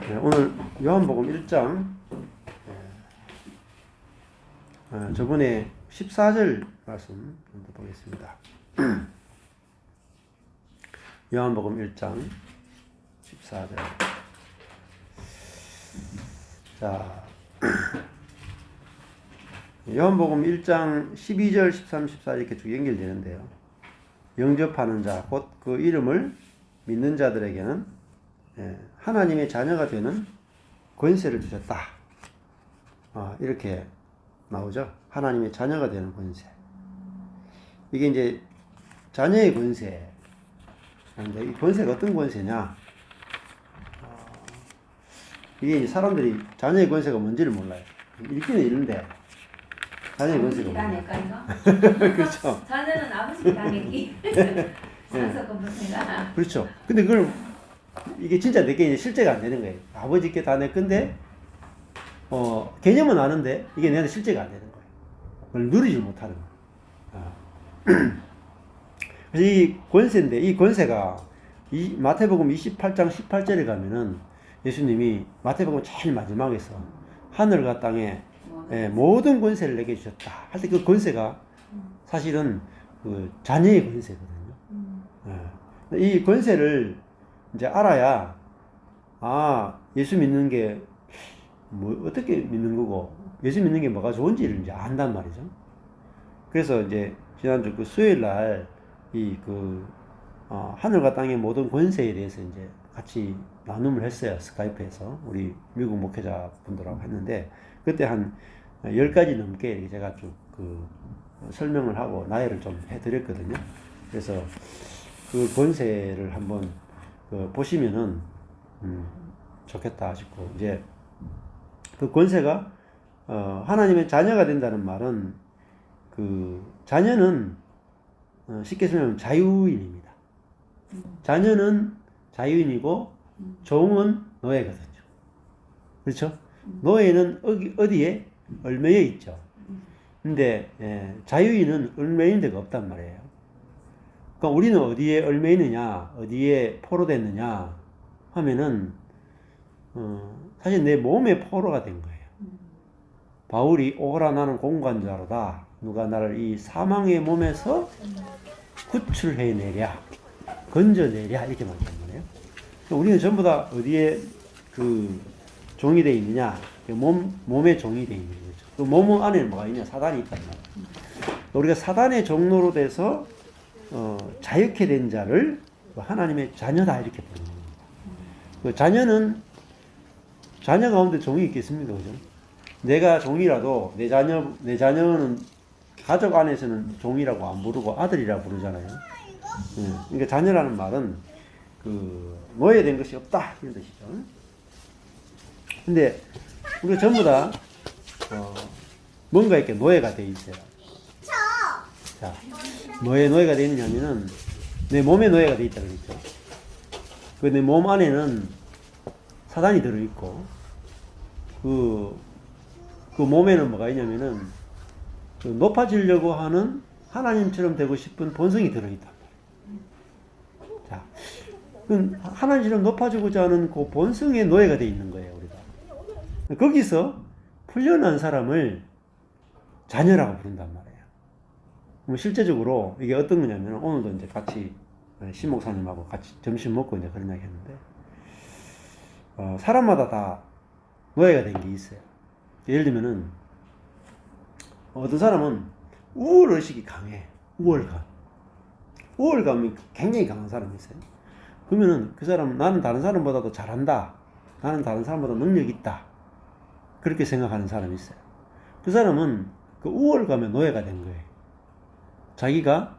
네, 오늘 요한복음 1장 저번에 14절 말씀 먼저 보겠습니다. 요한복음 1장 14절. 자, 요한복음 1장 12절, 13, 14 이렇게 쭉 연결되는데요. 영접하는 자, 곧 그 이름을 믿는 자들에게는 하나님의 자녀가 되는 권세를 주셨다. 이렇게 나오죠. 하나님의 자녀가 되는 권세. 이게 이제 자녀의 권세. 그런데 이 권세가 어떤 권세냐? 이게 이제 사람들이 자녀의 권세가 뭔지를 몰라요. 읽기는 읽는데 자녀의 권세가 뭔가? 그렇죠. 자녀는 아버지 당했기. 그렇죠. 근데 그걸 이게 진짜 내게 이제 실제가 안 되는 거예요. 아버지께 다 내 건데 개념은 아는데 이게 내한테 실제가 안 되는 거예요. 그걸 누리지 못하는 거예요. 그래서 이 권세인데 이 권세가 이 마태복음 28장 18절에 가면은 예수님이 마태복음 제일 마지막에서 하늘과 땅에 모든 권세를 내게 주셨다 할 때 그 권세가 사실은 그 자녀의 권세거든요. 이 권세를 이제 알아야 예수 믿는 게 뭐 어떻게 믿는 거고 예수 믿는 게 뭐가 좋은지를 이제 안단 말이죠. 그래서 이제 지난주 그 수요일 날 이 하늘과 땅의 모든 권세에 대해서 이제 같이 나눔을 했어요. 스카이프에서 우리 미국 목회자 분들하고 했는데 그때 한 10가지 넘게 제가 쭉 설명을 하고 나열을 좀 해드렸거든요. 그래서 그 권세를 한번 보시면은 좋겠다 싶고 이제 그 권세가 하나님의 자녀가 된다는 말은 자녀는 쉽게 설명하면 자유인입니다. 자녀는 자유인이고 종은 노예거든요. 그렇죠? 노예는 어디에? 얽매여 있죠. 근데 자유인은 얽매인 데가 없단 말이에요. 그러니까 우리는 어디에 얽매 있느냐, 어디에 포로됐느냐 하면은 사실 내 몸에 포로가 된 거예요. 바울이 오라 나는 공관자로다. 누가 나를 이 사망의 몸에서 구출해내랴, 건져내랴 이렇게 말하는 거예요. 우리는 전부 다 어디에 종이 되어 있느냐, 몸에 종이 되어 있는 거죠. 그 몸 안에는 뭐가 있냐, 사단이 있단 말이에요. 우리가 사단의 종로로 돼서 자유케 된 자를 하나님의 자녀다 이렇게 부르는 겁니다. 자녀 가운데 종이 있겠습니까? 그죠? 내가 종이라도 내 자녀는 가족 안에서는 종이라고 안 부르고 아들이라고 부르잖아요. 그러니까 자녀라는 말은 노예된 것이 없다 이런 뜻이죠. 근데 우리가 전부 다 뭔가 이렇게 노예가 돼 있어요. 자, 뭐에 노예가 되어 있느냐면은 내 몸에 노예가 되어 있다고 그랬죠. 내 몸 안에는 사단이 들어있고 그 몸에는 뭐가 있냐면은 높아지려고 하는 하나님처럼 되고 싶은 본성이 들어있단 말이에요. 자, 하나님처럼 높아지고자 하는 그 본성의 노예가 되어 있는 거예요, 우리가. 거기서 풀려난 사람을 자녀라고 부른단 말이에요. 실제적으로 이게 어떤 거냐면 오늘도 이제 같이 신 목사님하고 같이 점심 먹고 이제 그런 이야기 했는데 사람마다 다 노예가 된 게 있어요. 예를 들면은 어떤 사람은 우월 의식이 강해. 우월감이 굉장히 강한 사람이 있어요. 그러면은 그 사람은 나는 다른 사람보다도 잘한다. 나는 다른 사람보다 능력이 있다. 그렇게 생각하는 사람이 있어요. 그 사람은 그 우월감의 노예가 된 거예요. 자기가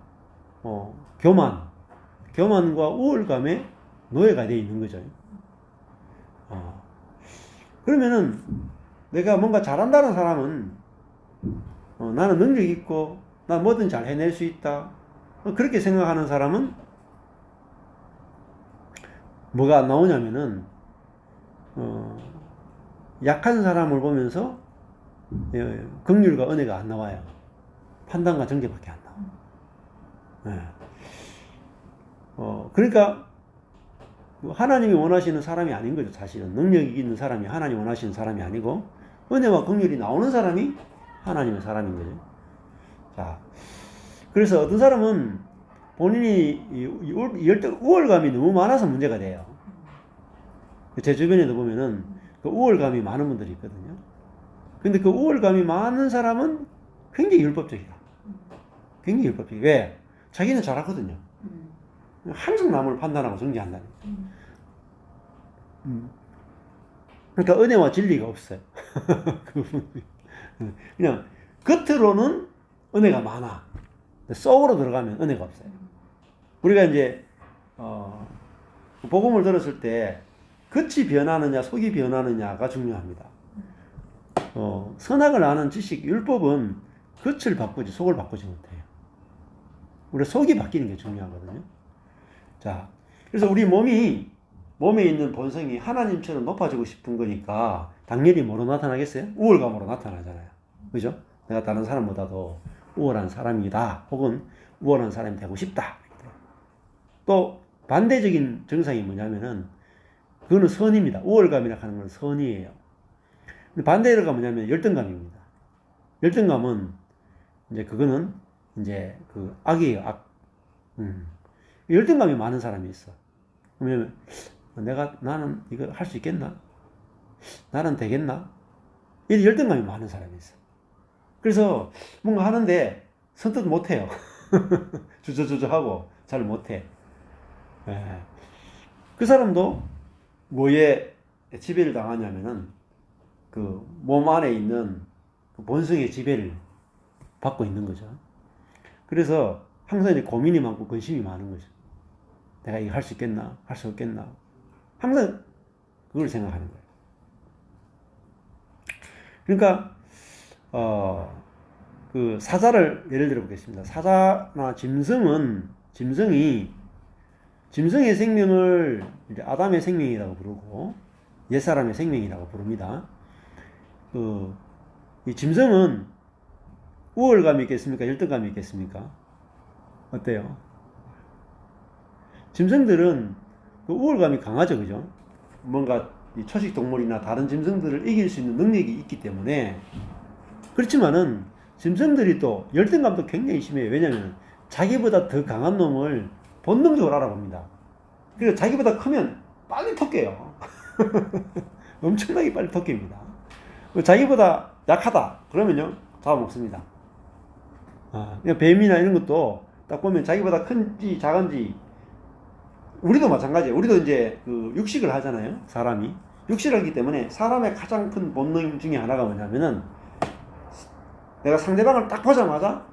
교만과 우월감에 노예가 되어 있는 거죠. 그러면은 내가 뭔가 잘한다는 사람은 나는 능력이 있고 나 뭐든 잘 해낼 수 있다. 그렇게 생각하는 사람은 뭐가 안 나오냐면은 약한 사람을 보면서 긍휼과 은혜가 안 나와요. 판단과 정죄밖에 안 나와. 그러니까 하나님이 원하시는 사람이 아닌 거죠. 사실은 능력이 있는 사람이 하나님 원하시는 사람이 아니고 은혜와 긍휼이 나오는 사람이 하나님의 사람인 거죠. 자, 그래서 어떤 사람은 본인이 우월감이 너무 많아서 문제가 돼요. 제 주변에도 보면은 그 우월감이 많은 분들이 있거든요. 근데 그 우월감이 많은 사람은 굉장히 율법적이다. 굉장히 율법적이다. 왜? 자기는 잘하거든요. 항상 남을 판단하고 정죄한다는. 그러니까 은혜와 진리가 없어요. 그냥 겉으로는 은혜가 많아. 속으로 들어가면 은혜가 없어요. 우리가 이제 복음을 들었을 때 겉이 변하느냐 속이 변하느냐가 중요합니다. 선악을 아는 지식, 율법은 겉을 바꾸지 속을 바꾸지 못해요. 우리 속이 바뀌는 게 중요하거든요. 자, 그래서 우리 몸에 있는 본성이 하나님처럼 높아지고 싶은 거니까 당연히 뭐로 나타나겠어요? 우월감으로 나타나잖아요. 그죠? 내가 다른 사람보다도 우월한 사람이다. 혹은 우월한 사람이 되고 싶다. 또 반대적인 증상이 뭐냐면은 그거는 선입니다. 우월감이라 하는 건 선이에요. 근데 반대가 뭐냐면 열등감입니다. 열등감은 이제 그거는 이제 그 악이에요. 악. 열등감이 많은 사람이 있어. 왜냐면 나는 이거 할 수 있겠나? 나는 되겠나? 이 열등감이 많은 사람이 있어. 그래서 뭔가 하는데 선뜻 못해요. 주저주저하고 잘 못해. 예. 그 사람도 뭐에 지배를 당하냐면은 그 몸 안에 있는 그 본성의 지배를 받고 있는 거죠. 그래서 항상 이제 고민이 많고 근심이 많은 거죠. 내가 이거 할 수 있겠나? 할 수 없겠나? 항상 그걸 생각하는 거예요. 그러니까 그 사자를 예를 들어 보겠습니다. 사자나 짐승의 생명을 이제 아담의 생명이라고 부르고 옛사람의 생명이라고 부릅니다. 이 짐승은 우월감이 있겠습니까? 열등감이 있겠습니까? 어때요? 짐승들은 그 우월감이 강하죠, 그죠? 뭔가 이 초식 동물이나 다른 짐승들을 이길 수 있는 능력이 있기 때문에. 그렇지만은 짐승들이 또 열등감도 굉장히 심해요. 왜냐하면 자기보다 더 강한 놈을 본능적으로 알아봅니다. 그래서 자기보다 크면 빨리 토끼요. 엄청나게 빨리 토끼입니다. 자기보다 약하다 그러면요 잡아먹습니다. 그냥 뱀이나 이런 것도 딱 보면 자기보다 큰지 작은지, 우리도 마찬가지예요. 우리도 이제 그 육식을 하잖아요. 사람이 육식을 하기 때문에 사람의 가장 큰 본능 중에 하나가 뭐냐면은 내가 상대방을 딱 보자마자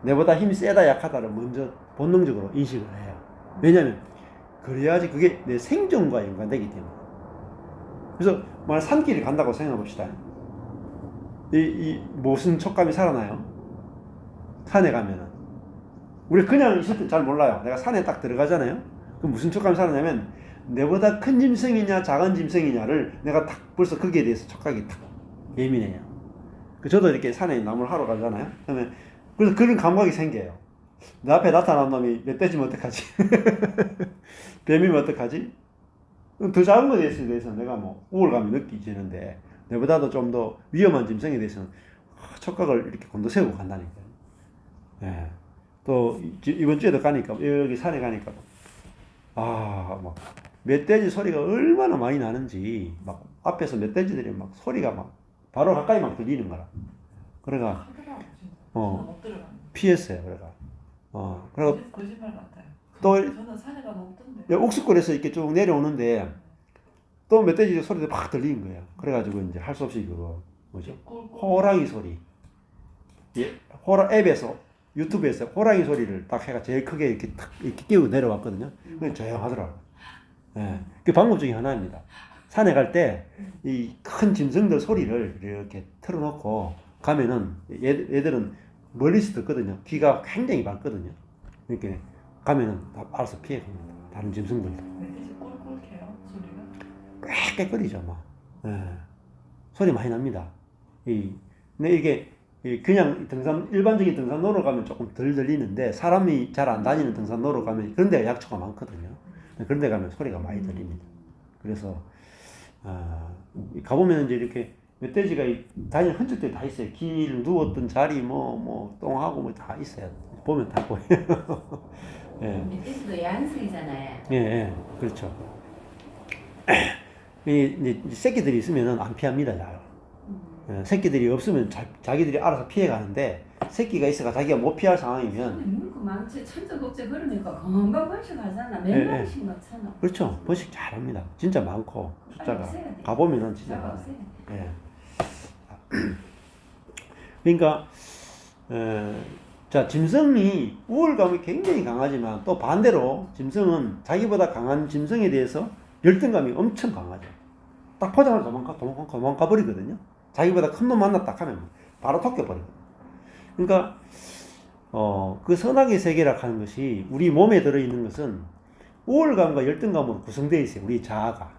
내보다 힘이 세다 약하다를 먼저 본능적으로 인식을 해요. 왜냐하면 그래야지 그게 내 생존과 연관되기 때문에. 그래서 만약 산길을 간다고 생각해 봅시다. 이 무슨 촉감이 살아나요? 산에 가면은 우리 그냥 있을 때 잘 몰라요. 내가 산에 딱 들어가잖아요. 그럼 무슨 촉감이 살아나면 내보다 큰 짐승이냐 작은 짐승이냐를 내가 딱 벌써 거기에 대해서 촉각이 딱 예민해요. 저도 이렇게 산에 나무를 하러 가잖아요. 그러면 그래서 그런 감각이 생겨요. 내 앞에 나타난 놈이 멧돼지면 어떡하지? 뱀이면 어떡하지? 더 작은 것에 대해서 내가 뭐 우월감이 느껴지는데 내보다도 좀 더 위험한 짐승에 대해서는 촉각을 이렇게 곤두세우고 간다니까요. 예. 또 이번 주에도 가니까 여기 산에 가니까 막 멧돼지 소리가 얼마나 많이 나는지 막 앞에서 멧돼지들이 막 소리가 막 바로 가까이 막 들리는 거라. 그래가 피했어요. 그래가 거짓말 같아요. 또 저는 산에 가면 없던데. 옥수골에서 이렇게 쭉 내려오는데 또 멧돼지 소리가 막 들리는 거예요. 그래가지고 이제 할 수 없이 그거 뭐죠? 호랑이 소리. 앱에서 유튜브에서 호랑이 소리를 딱 해가 제일 크게 이렇게 탁 이렇게 끼우고 내려왔거든요. 그냥 조용하더라고. 예, 그 방법 중에 하나입니다. 산에 갈 때 이 큰 짐승들 소리를 이렇게 틀어놓고 가면은 얘들은 멀리서 듣거든요. 귀가 굉장히 밝거든요. 이렇게 가면은 다 알아서 피해 갑니다. 다른 짐승들도. 멧돼지 꼴꼴해요 소리가? 꽥꽥거리죠, 막. 예. 소리 많이 납니다. 근데 이게 그냥 일반적인 등산로로 가면 조금 덜 들리는데 사람이 잘 안 다니는 등산로로 가면 그런 데가 약초가 많거든요. 그런 데 가면 소리가 많이 들립니다. 그래서 가보면 이제 이렇게 멧돼지가 다니는 흔적들이 다 있어요. 길 누웠던 자리 뭐 똥하고 뭐 다 있어요. 보면 다 보여요. 예. 멧돼지도 야행성이잖아요. 예, 그렇죠. 이제 새끼들이 있으면은 안 피합니다, 잘. 예, 새끼들이 없으면 자기들이 알아서 피해 가는데 새끼가 있어가 자기가 못 피할 상황이면 물고 망치 천적국제 걸으니까 금방 번식하잖아. 예, 몇 마리씩 넣잖아. 그렇죠. 번식 잘합니다. 진짜 많고 숫자가 없애야 돼. 가보면은 진짜 숫자가 많아요. 없애야 돼. 예. 그러니까 자, 짐승이 우월감이 굉장히 강하지만 또 반대로 짐승은 자기보다 강한 짐승에 대해서 열등감이 엄청 강하죠. 딱 포장을 도망가 버리거든요. 자기보다 큰 놈 만났다 하면 바로 토껴버리거든요. 그러니까 그 선악의 세계라 하는 것이 우리 몸에 들어있는 것은 우월감과 열등감으로 구성되어 있어요. 우리 자아가.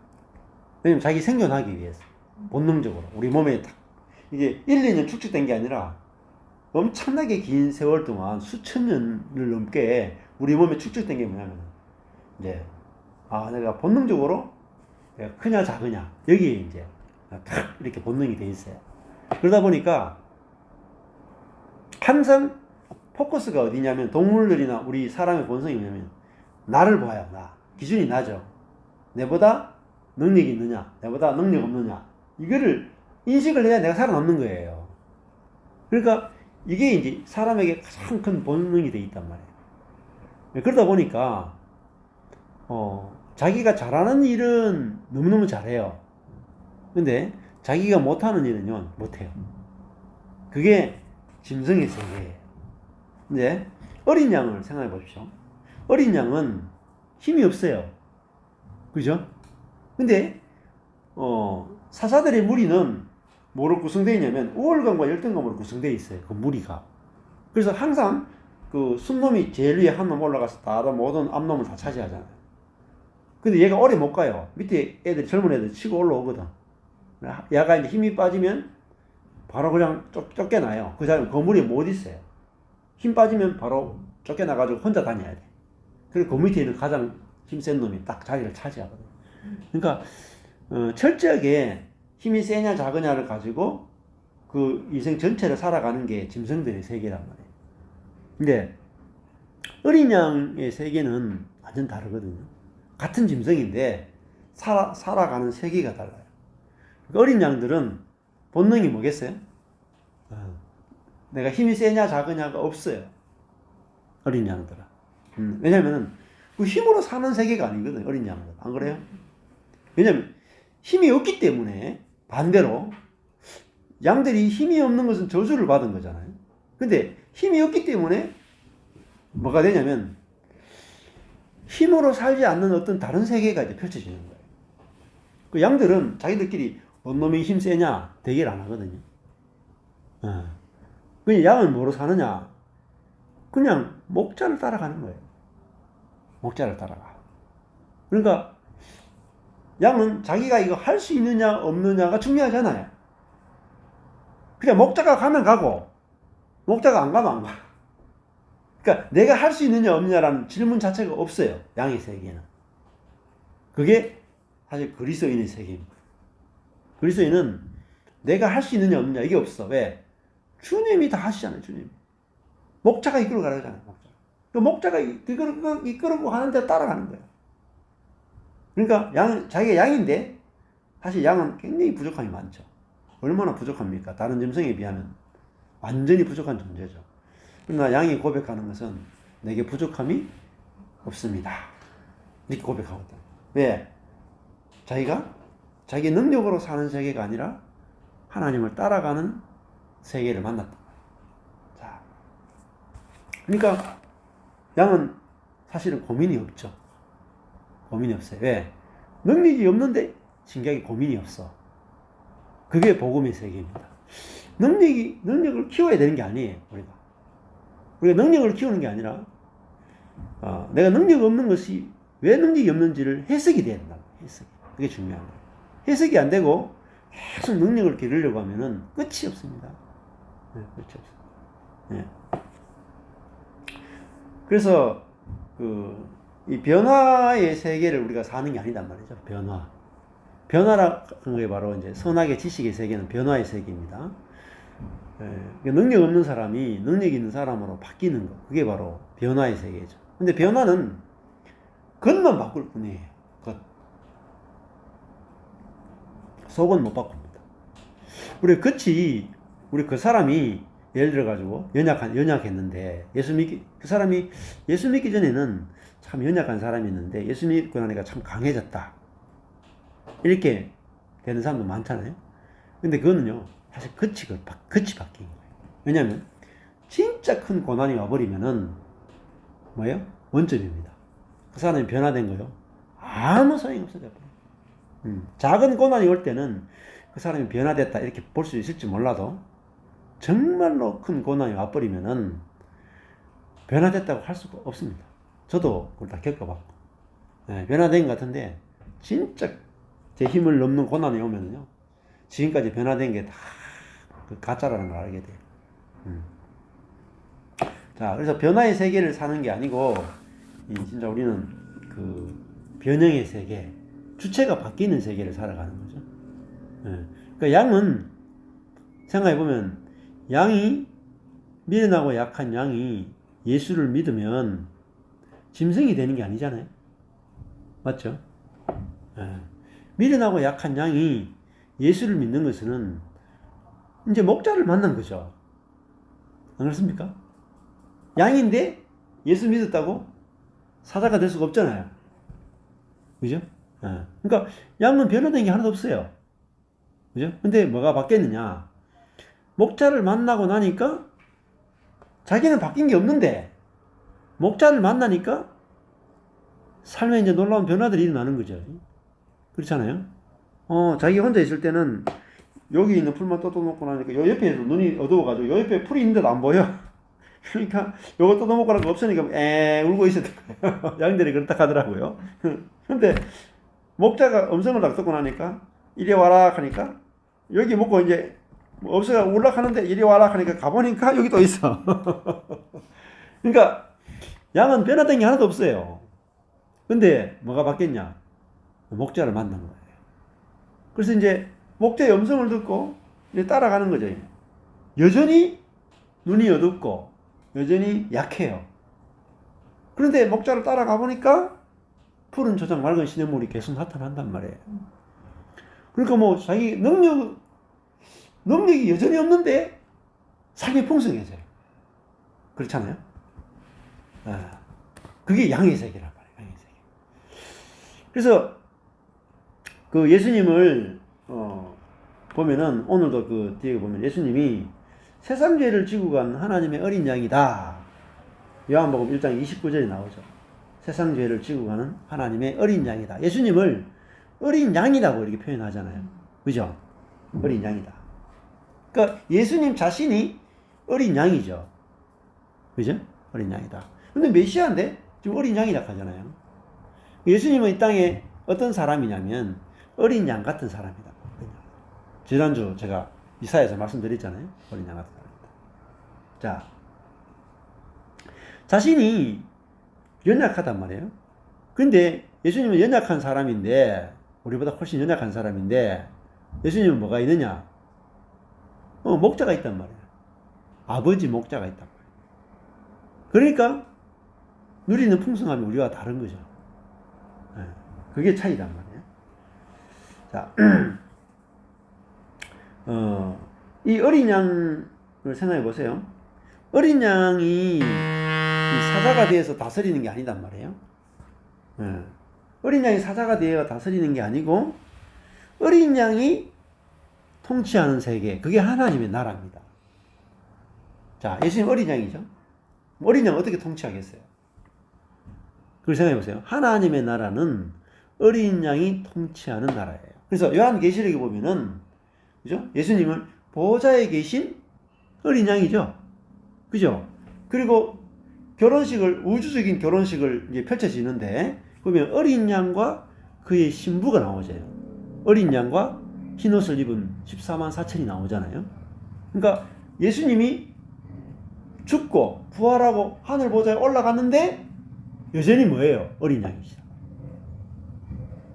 왜냐면 자기 생존하기 위해서 본능적으로 우리 몸에 딱 이게 1, 2년 축적된 게 아니라 엄청나게 긴 세월 동안 수천 년을 넘게 우리 몸에 축적된 게 뭐냐면 이제 내가 본능적으로 내가 크냐 작으냐 여기에 이제 탁 이렇게 본능이 돼 있어요. 그러다 보니까 항상 포커스가 어디냐면 동물들이나 우리 사람의 본성이 뭐냐면 나를 봐요. 나 기준이 나죠. 내보다 능력이 있느냐 내보다 능력 없느냐 이거를 인식을 해야 내가 살아남는 거예요. 그러니까 이게 이제 사람에게 가장 큰 본능이 돼 있단 말이에요. 그러다 보니까 자기가 잘하는 일은 너무너무 잘해요. 근데 자기가 못하는 일은요 못해요. 그게 짐승의 세계예요. 근데 어린 양을 생각해 보십시오. 어린 양은 힘이 없어요. 그죠? 근데 사사들의 무리는 뭐로 구성되어 있냐면 우월감과 열등감으로 구성되어 있어요. 그 무리가. 그래서 항상 그 순놈이 제일 위에 한 놈 올라가서 다 모든 앞놈을 다 차지하잖아요. 근데 얘가 오래 못 가요. 밑에 애들 젊은 애들 치고 올라오거든. 얘가 이제 힘이 빠지면 바로 그냥 쫓겨나요. 그 사람 그 무리에 못 있어요. 힘 빠지면 바로 쫓겨나가지고 혼자 다녀야 돼. 그리고 그 밑에 있는 가장 힘센 놈이 딱 자기를 차지하거든. 그러니까 철저하게 힘이 세냐 작으냐를 가지고 그 인생 전체를 살아가는 게 짐승들의 세계란 말이에요. 근데 어린 양의 세계는 완전 다르거든요. 같은 짐승인데 살아가는 세계가 달라요. 그러니까 어린 양들은 본능이 뭐겠어요? 내가 힘이 세냐 작으냐가 없어요. 어린 양들은. 왜냐면은 그 힘으로 사는 세계가 아니거든요. 어린 양들은. 안 그래요? 왜냐면 힘이 없기 때문에 반대로 양들이 힘이 없는 것은 저주를 받은 거잖아요. 근데 힘이 없기 때문에 뭐가 되냐면 힘으로 살지 않는 어떤 다른 세계가 이제 펼쳐지는 거예요. 그 양들은 자기들끼리 어느 놈이 힘 세냐 대결 안 하거든요. 그냥 양은 뭐로 사느냐? 그냥 목자를 따라가는 거예요. 목자를 따라가. 그러니까 양은 자기가 이거 할 수 있느냐 없느냐가 중요하잖아요. 그냥 목자가 가면 가고 목자가 안 가면 안 가. 그러니까 내가 할 수 있느냐 없느냐라는 질문 자체가 없어요. 양의 세계는. 그게 사실 그리스도인의 세계입니다. 그리스도인은 내가 할 수 있느냐 없느냐 이게 없어. 왜? 주님이 다 하시잖아요. 주님. 목자가 이끌어 가라잖아요. 목자. 그 목자가 이끌고 하는 데 따라가는 거예요. 그러니까 자기가 양인데 사실 양은 굉장히 부족함이 많죠. 얼마나 부족합니까? 다른 짐승에 비하면 완전히 부족한 존재죠. 그러나 양이 고백하는 것은 내게 부족함이 없습니다. 이렇게 고백하거든. 왜? 자기가 자기 능력으로 사는 세계가 아니라 하나님을 따라가는 세계를 만났다. 자, 그러니까 양은 사실은 고민이 없죠. 고민이 없어요. 왜? 능력이 없는데 신기하게 고민이 없어. 그게 복음의 세계입니다. 능력을 키워야 되는 게 아니에요. 우리가 능력을 키우는 게 아니라 내가 능력 없는 것이 왜 능력이 없는지를 해석이 돼야 된다. 해석. 그게 중요한 거예요. 해석이 안 되고 계속 능력을 기르려고 하면은 끝이 없습니다. 네, 끝이 없어요. 네. 그래서 이 변화의 세계를 우리가 사는 게 아니단 말이죠. 변화라는 게 바로 이제 선악의 지식의 세계는 변화의 세계입니다. 예, 능력 없는 사람이 능력 있는 사람으로 바뀌는 거. 그게 바로 변화의 세계죠. 근데 변화는 겉만 바꿀 뿐이에요. 겉. 속은 못 바꿉니다. 우리 그 사람이 예를 들어가지고 연약했는데 그 사람이 예수 믿기 전에는 참 연약한 사람이었는데 예수 믿고 나니까 참 강해졌다. 이렇게 되는 사람도 많잖아요. 근데 그거는요, 사실 끝이 바뀐 거예요. 왜냐면, 진짜 큰 고난이 와버리면은, 뭐예요? 원점입니다. 그 사람이 변화된 거요. 아무 소용이 없어져 버려요. 작은 고난이 올 때는 그 사람이 변화됐다. 이렇게 볼 수 있을지 몰라도, 정말로 큰 고난이 와버리면은, 변화됐다고 할 수가 없습니다. 저도 그걸 다 겪어봤고, 변화된 것 같은데, 진짜 제 힘을 넘는 고난이 오면요, 지금까지 변화된 게 다 그 가짜라는 걸 알게 돼요. 자, 그래서 변화의 세계를 사는 게 아니고, 진짜 우리는 그 변형의 세계, 주체가 바뀌는 세계를 살아가는 거죠. 그러니까 양은, 생각해보면, 미련하고 약한 양이 예수를 믿으면 짐승이 되는 게 아니잖아요. 맞죠? 미련하고 약한 양이 예수를 믿는 것은 이제 목자를 만난 거죠. 안 그렇습니까? 양인데 예수 믿었다고 사자가 될 수가 없잖아요. 그죠? 그러니까 양은 변화된 게 하나도 없어요. 그죠? 근데 뭐가 바뀌었느냐? 목자를 만나고 나니까 자기는 바뀐 게 없는데 목자를 만나니까 삶에 이제 놀라운 변화들이 일어나는 거죠. 그렇잖아요? 자기 혼자 있을 때는 여기 있는 풀만 뜯어놓고 나니까 요 옆에서 눈이 어두워가지고 요 옆에 풀이 있는데도 안 보여. 그러니까 요거 뜯어먹고 나니까 없으니까 울고 있었던 거예요. 양들이 그렇다 하더라고요. 근데 목자가 음성을 딱 듣고 나니까 이리 와라 하니까 여기 먹고 이제 없어가 울락하는데 이리 와라 하니까 가보니까 여기 또 있어. 그러니까 양은 변화된 게 하나도 없어요. 근데 뭐가 바뀌었냐? 목자를 만난 거예요. 그래서 이제 목자의 음성을 듣고 이제 따라가는 거죠. 여전히 눈이 어둡고 여전히 약해요. 그런데 목자를 따라가 보니까 푸른 초장 맑은 시냇물이 계속 나타난단 말이에요. 그러니까 뭐 자기 능력이 여전히 없는데 삶이 풍성해져요. 그렇잖아요. 그게 양의 세계란 말이에요. 양의 세계. 그래서 그 예수님을 보면은 오늘도 그 뒤에 보면 예수님이 세상 죄를 지고 간 하나님의 어린 양이다. 요한복음 1장 29절에 나오죠. 세상 죄를 지고 가는 하나님의 어린 양이다. 예수님을 어린 양이라고 이렇게 표현하잖아요. 그죠? 어린 양이다. 그러니까 예수님 자신이 어린 양이죠. 그죠? 어린 양이다. 근데 메시아인데 지금 어린 양이라고 하잖아요. 예수님은 이 땅에 어떤 사람이냐면 어린 양 같은 사람이다. 지난주 제가 이사야에서 말씀드렸잖아요. 어린 양 같은 사람이다. 자, 자신이 연약하단 말이에요. 근데 예수님은 연약한 사람인데 우리보다 훨씬 연약한 사람인데 예수님은 뭐가 있느냐? 목자가 있단 말이에요. 아버지 목자가 있단 말이에요. 그러니까 누리는 풍성함이 우리와 다른 거죠. 그게 차이란 말이에요. 자, 이 어린 양을 생각해 보세요. 어린 양이 사자가 되어서 다스리는 게 아니단 말이에요. 어린 양이 사자가 되어 다스리는 게 아니고 어린 양이 통치하는 세계, 그게 하나님의 나라입니다. 자, 예수님 어린 양이죠. 어린 양 어떻게 통치하겠어요? 그걸 생각해 보세요. 하나님의 나라는 어린 양이 통치하는 나라예요. 그래서 요한계시록에 보면은, 그죠? 예수님은 보좌에 계신 어린 양이죠. 그죠? 그리고 우주적인 결혼식을 이제 펼쳐지는데, 보면 어린 양과 그의 신부가 나오죠. 어린 양과 흰 옷을 입은 14만 4천이 나오잖아요. 그러니까 예수님이 죽고 부활하고 하늘 보좌에 올라갔는데 여전히 뭐예요? 어린 양이시다.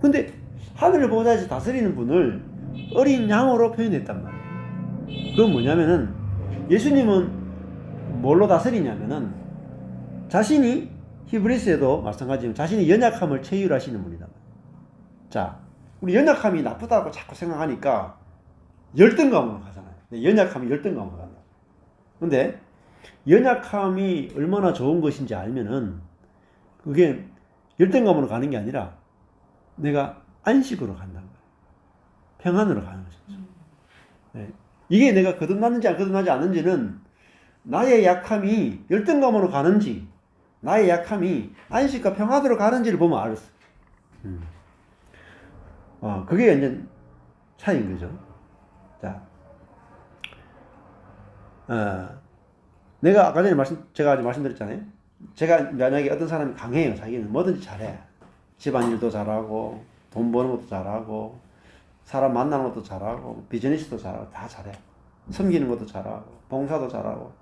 근데 하늘을 보좌에서 다스리는 분을 어린 양으로 표현했단 말이에요. 그건 뭐냐면은 예수님은 뭘로 다스리냐면은 자신이 히브리스에도 마찬가지지만 자신이 연약함을 체휼하시는 분이다. 자, 우리 연약함이 나쁘다고 자꾸 생각하니까 열등감으로 가잖아요. 연약함이 열등감으로 간다. 근데 연약함이 얼마나 좋은 것인지 알면은 그게 열등감으로 가는 게 아니라 내가 안식으로 간다는 거예요. 평안으로 가는 거죠. 네. 이게 내가 거듭났는지 안 거듭나지 않는지는 나의 약함이 열등감으로 가는지 나의 약함이 안식과 평안으로 가는지를 보면 알았어. 그게 이제 차이인 거죠. 자, 내가 아까 전에 제가 말씀드렸잖아요. 제가 만약에 어떤 사람이 강해요. 자기는 뭐든지 잘해. 집안일도 잘하고, 돈 버는 것도 잘하고, 사람 만나는 것도 잘하고, 비즈니스도 잘하고, 다 잘해. 섬기는 것도 잘하고, 봉사도 잘하고,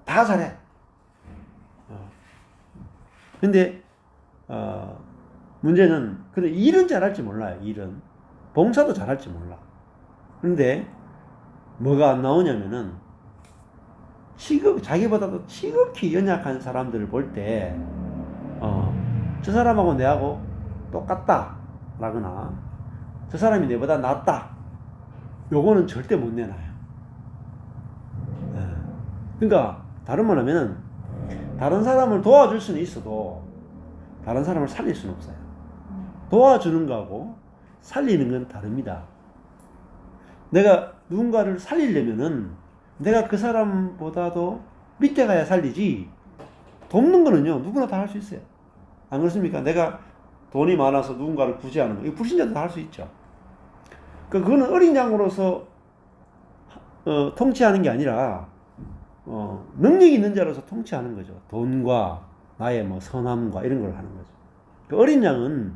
다 잘해. 근데, 문제는, 근데 일은 잘할지 몰라요, 일은. 봉사도 잘할지 몰라. 근데, 뭐가 안 나오냐면은, 자기보다도 지극히 연약한 사람들을 볼 때, 저 사람하고 내하고 똑같다. 라거나, 저 사람이 내보다 낫다. 요거는 절대 못 내놔요. 그러니까, 다른 말 하면은, 다른 사람을 도와줄 수는 있어도, 다른 사람을 살릴 수는 없어요. 도와주는 거하고 살리는 건 다릅니다. 내가 누군가를 살리려면은, 내가 그 사람보다도 밑에 가야 살리지, 돕는 거는요, 누구나 다 할 수 있어요. 안 그렇습니까? 내가 돈이 많아서 누군가를 구제하는 거, 이거 불신자도 다 할 수 있죠. 그거는 어린 양으로서, 통치하는 게 아니라, 능력이 있는 자로서 통치하는 거죠. 돈과 나의 뭐 선함과 이런 걸 하는 거죠. 그 어린 양은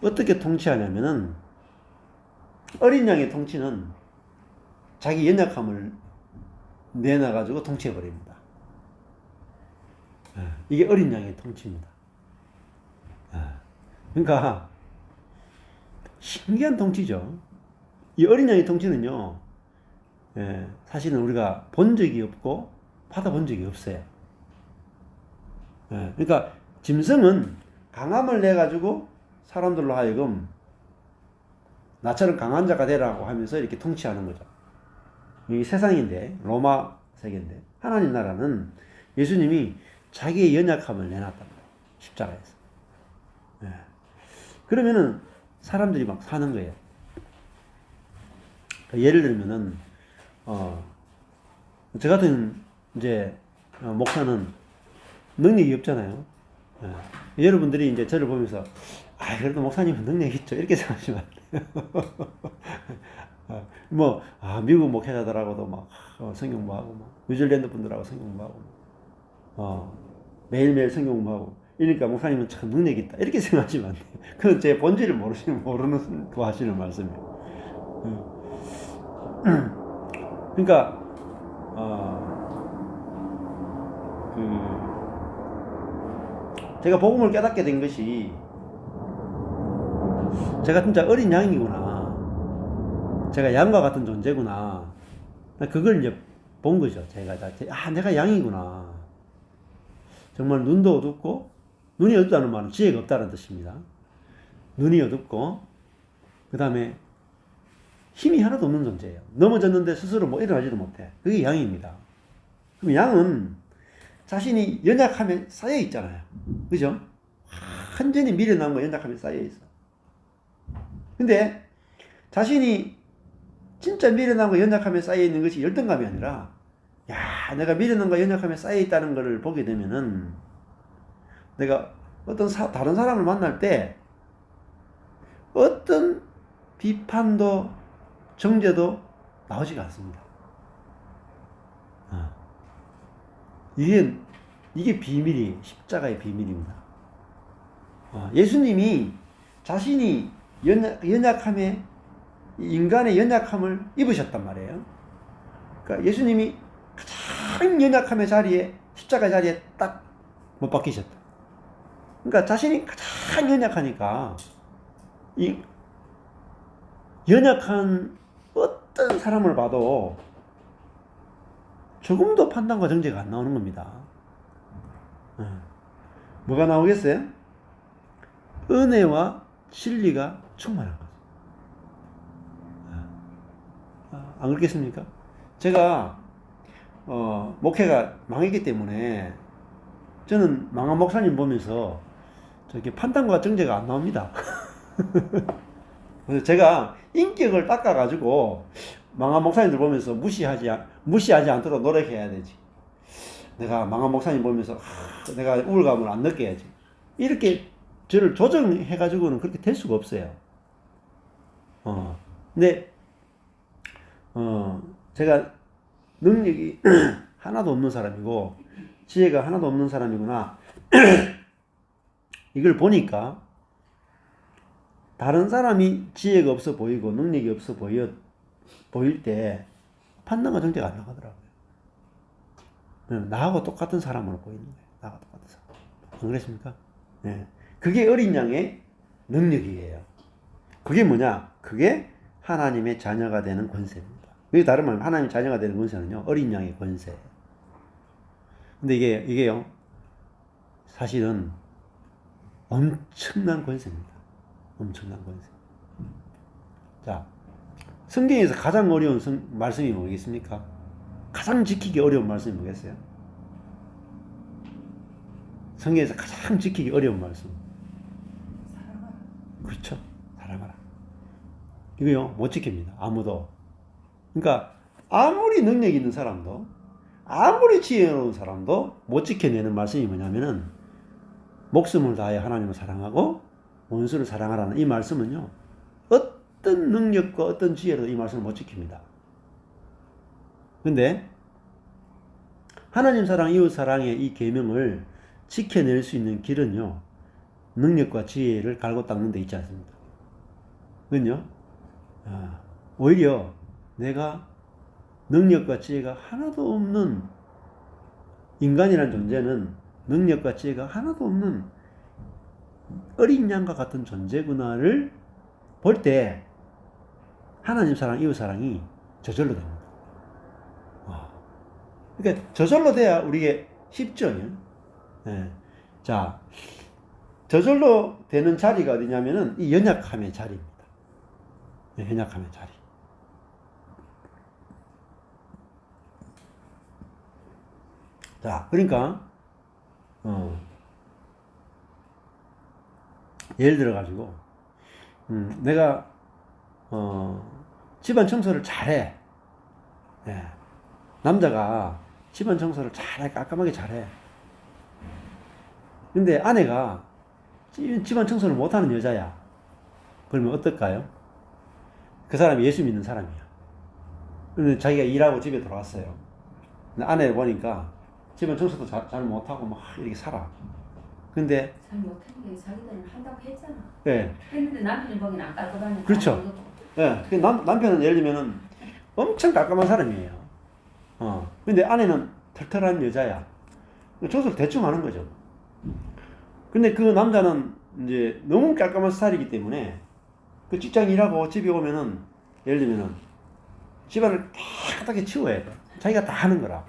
어떻게 통치하냐면은, 어린 양의 통치는 자기 연약함을 내놔가지고 통치해버립니다. 이게 어린 양의 통치입니다. 그러니까 신기한 통치죠. 이 어린 양의 통치는요, 사실은 우리가 본 적이 없고 받아본 적이 없어요. 그러니까 짐승은 강함을 내가지고 사람들로 하여금 나처럼 강한 자가 되라고 하면서 이렇게 통치하는 거죠. 이 세상인데, 로마 세계인데, 하나님 나라는 예수님이 자기의 연약함을 내놨단 말이에요. 십자가에서. 그러면은 사람들이 막 사는 거예요. 예를 들면은, 저 같은 이제 목사는 능력이 없잖아요. 여러분들이 이제 저를 보면서, 그래도 목사님은 능력이 있죠. 이렇게 생각하시면 안 돼요. 미국 목회자들하고도 막, 성경 공부하고, 뉴질랜드 분들하고 성경 공부하고, 매일매일 성경 공부하고, 이러니까 목사님은 참 능력이 있다. 이렇게 생각하시면 안 돼요. 그건 제 본질을 모르는, 그 하시는 말씀이에요. 그러니까, 제가 복음을 깨닫게 된 것이, 제가 진짜 어린 양이구나. 제가 양과 같은 존재구나. 그걸 이제 본 거죠. 내가 양이구나. 정말 눈도 어둡고, 눈이 어둡다는 말은 지혜가 없다는 뜻입니다. 눈이 어둡고, 그 다음에 힘이 하나도 없는 존재예요. 넘어졌는데 스스로 뭐 일어나지도 못해. 그게 양입니다. 그럼 양은 자신이 연약함에 쌓여 있잖아요. 그죠? 완전히 미련한 거 연약함에 쌓여 있어. 근데 자신이 진짜 미련한 거 연약함에 쌓여 있는 것이 열등감이 아니라, 내가 미련한 거 연약함에 쌓여 있다는 것을 보게 되면은, 내가 어떤 다른 사람을 만날 때 어떤 비판도 정죄도 나오지가 않습니다. 이게 비밀이에요. 십자가의 비밀입니다. 예수님이 자신이 연약함에, 인간의 연약함을 입으셨단 말이에요. 그러니까 예수님이 가장 연약함의 자리에, 십자가 자리에 딱 못 박히셨다. 그러니까 자신이 가장 연약하니까 이 연약한 어떤 사람을 봐도 조금도 판단과 정죄가 안 나오는 겁니다. 뭐가 나오겠어요? 은혜와 진리가 충만한 거죠. 안 그렇겠습니까? 제가 목회가 망했기 때문에 저는 망한 목사님 보면서 저렇게 판단과 정죄가 안 나옵니다. 그래서 제가 인격을 닦아가지고 망한 목사님들 보면서 무시하지 않도록 노력해야 되지. 내가 망한 목사님 보면서 내가 우울감을 안 느껴야지. 이렇게 저를 조정해가지고는 그렇게 될 수가 없어요. 근데 제가 능력이 하나도 없는 사람이고 지혜가 하나도 없는 사람이구나. 이걸 보니까 다른 사람이 지혜가 없어 보이고 능력이 없어 보일 때 판단과 정죄가 안 나가더라고요. 나하고 똑같은 사람으로 보이는 거예요. 나하고 똑같은 사람. 안 그랬습니까? 네. 그게 어린 양의 능력이에요. 그게 뭐냐? 그게 하나님의 자녀가 되는 권세입니다. 그게 다른 말로 하나님의 자녀가 되는 권세는요, 어린 양의 권세. 근데 이게요, 사실은 엄청난 권세입니다. 엄청난 권세. 자, 성경에서 가장 어려운 말씀이 뭐겠습니까? 가장 지키기 어려운 말씀이 뭐겠어요? 성경에서 가장 지키기 어려운 말씀. 사랑하라. 그렇죠. 사랑하라. 이거요, 못 지킵니다. 아무도. 그러니까, 아무리 능력 있는 사람도, 아무리 지혜로운 사람도 못 지켜내는 말씀이 뭐냐면은, 목숨을 다하여 하나님을 사랑하고, 원수를 사랑하라는 이 말씀은요, 어떤 능력과 어떤 지혜로도 이 말씀을 못 지킵니다. 근데, 하나님 사랑, 이웃 사랑의 이 계명을 지켜낼 수 있는 길은요, 능력과 지혜를 갈고 닦는 데 있지 않습니까? 그건요, 오히려 내가 능력과 지혜가 하나도 없는 인간이라는 존재는 능력과 지혜가 하나도 없는 어린 양과 같은 존재구나를 볼 때 하나님 사랑, 이웃 사랑이 저절로 됩니다. 그러니까 저절로 돼야 우리에게 쉽죠. 네. 자, 저절로 되는 자리가 어디냐면은 이 연약함의 자리입니다. 네, 연약함의 자리. 자, 그러니까 예를 들어 가지고 내가 집안 청소를 잘해. 네. 남자가 집안 청소를 잘해, 깔끔하게 잘해. 근데 아내가 집안 청소를 못하는 여자야. 그러면 어떨까요? 그 사람이 예수 믿는 사람이야. 근데 자기가 일하고 집에 들어왔어요. 근데 아내를 보니까 집안 청소도 잘 못하고 막 이렇게 살아. 근데 잘 못하는 게 자기들은 한다고 했잖아. 네. 했는데 남편이 보기엔 안 깔끔하니까. 그렇죠. 네. 남편은 예를 들면은 엄청 깔끔한 사람이에요. 근데 아내는 털털한 여자야. 청소를 대충 하는 거죠. 근데 그 남자는 이제 너무 깔끔한 스타일이기 때문에 그 직장 일하고 집에 오면은 예를 들면은 집안을 깨끗하게 치워야 돼. 자기가 다 하는 거라.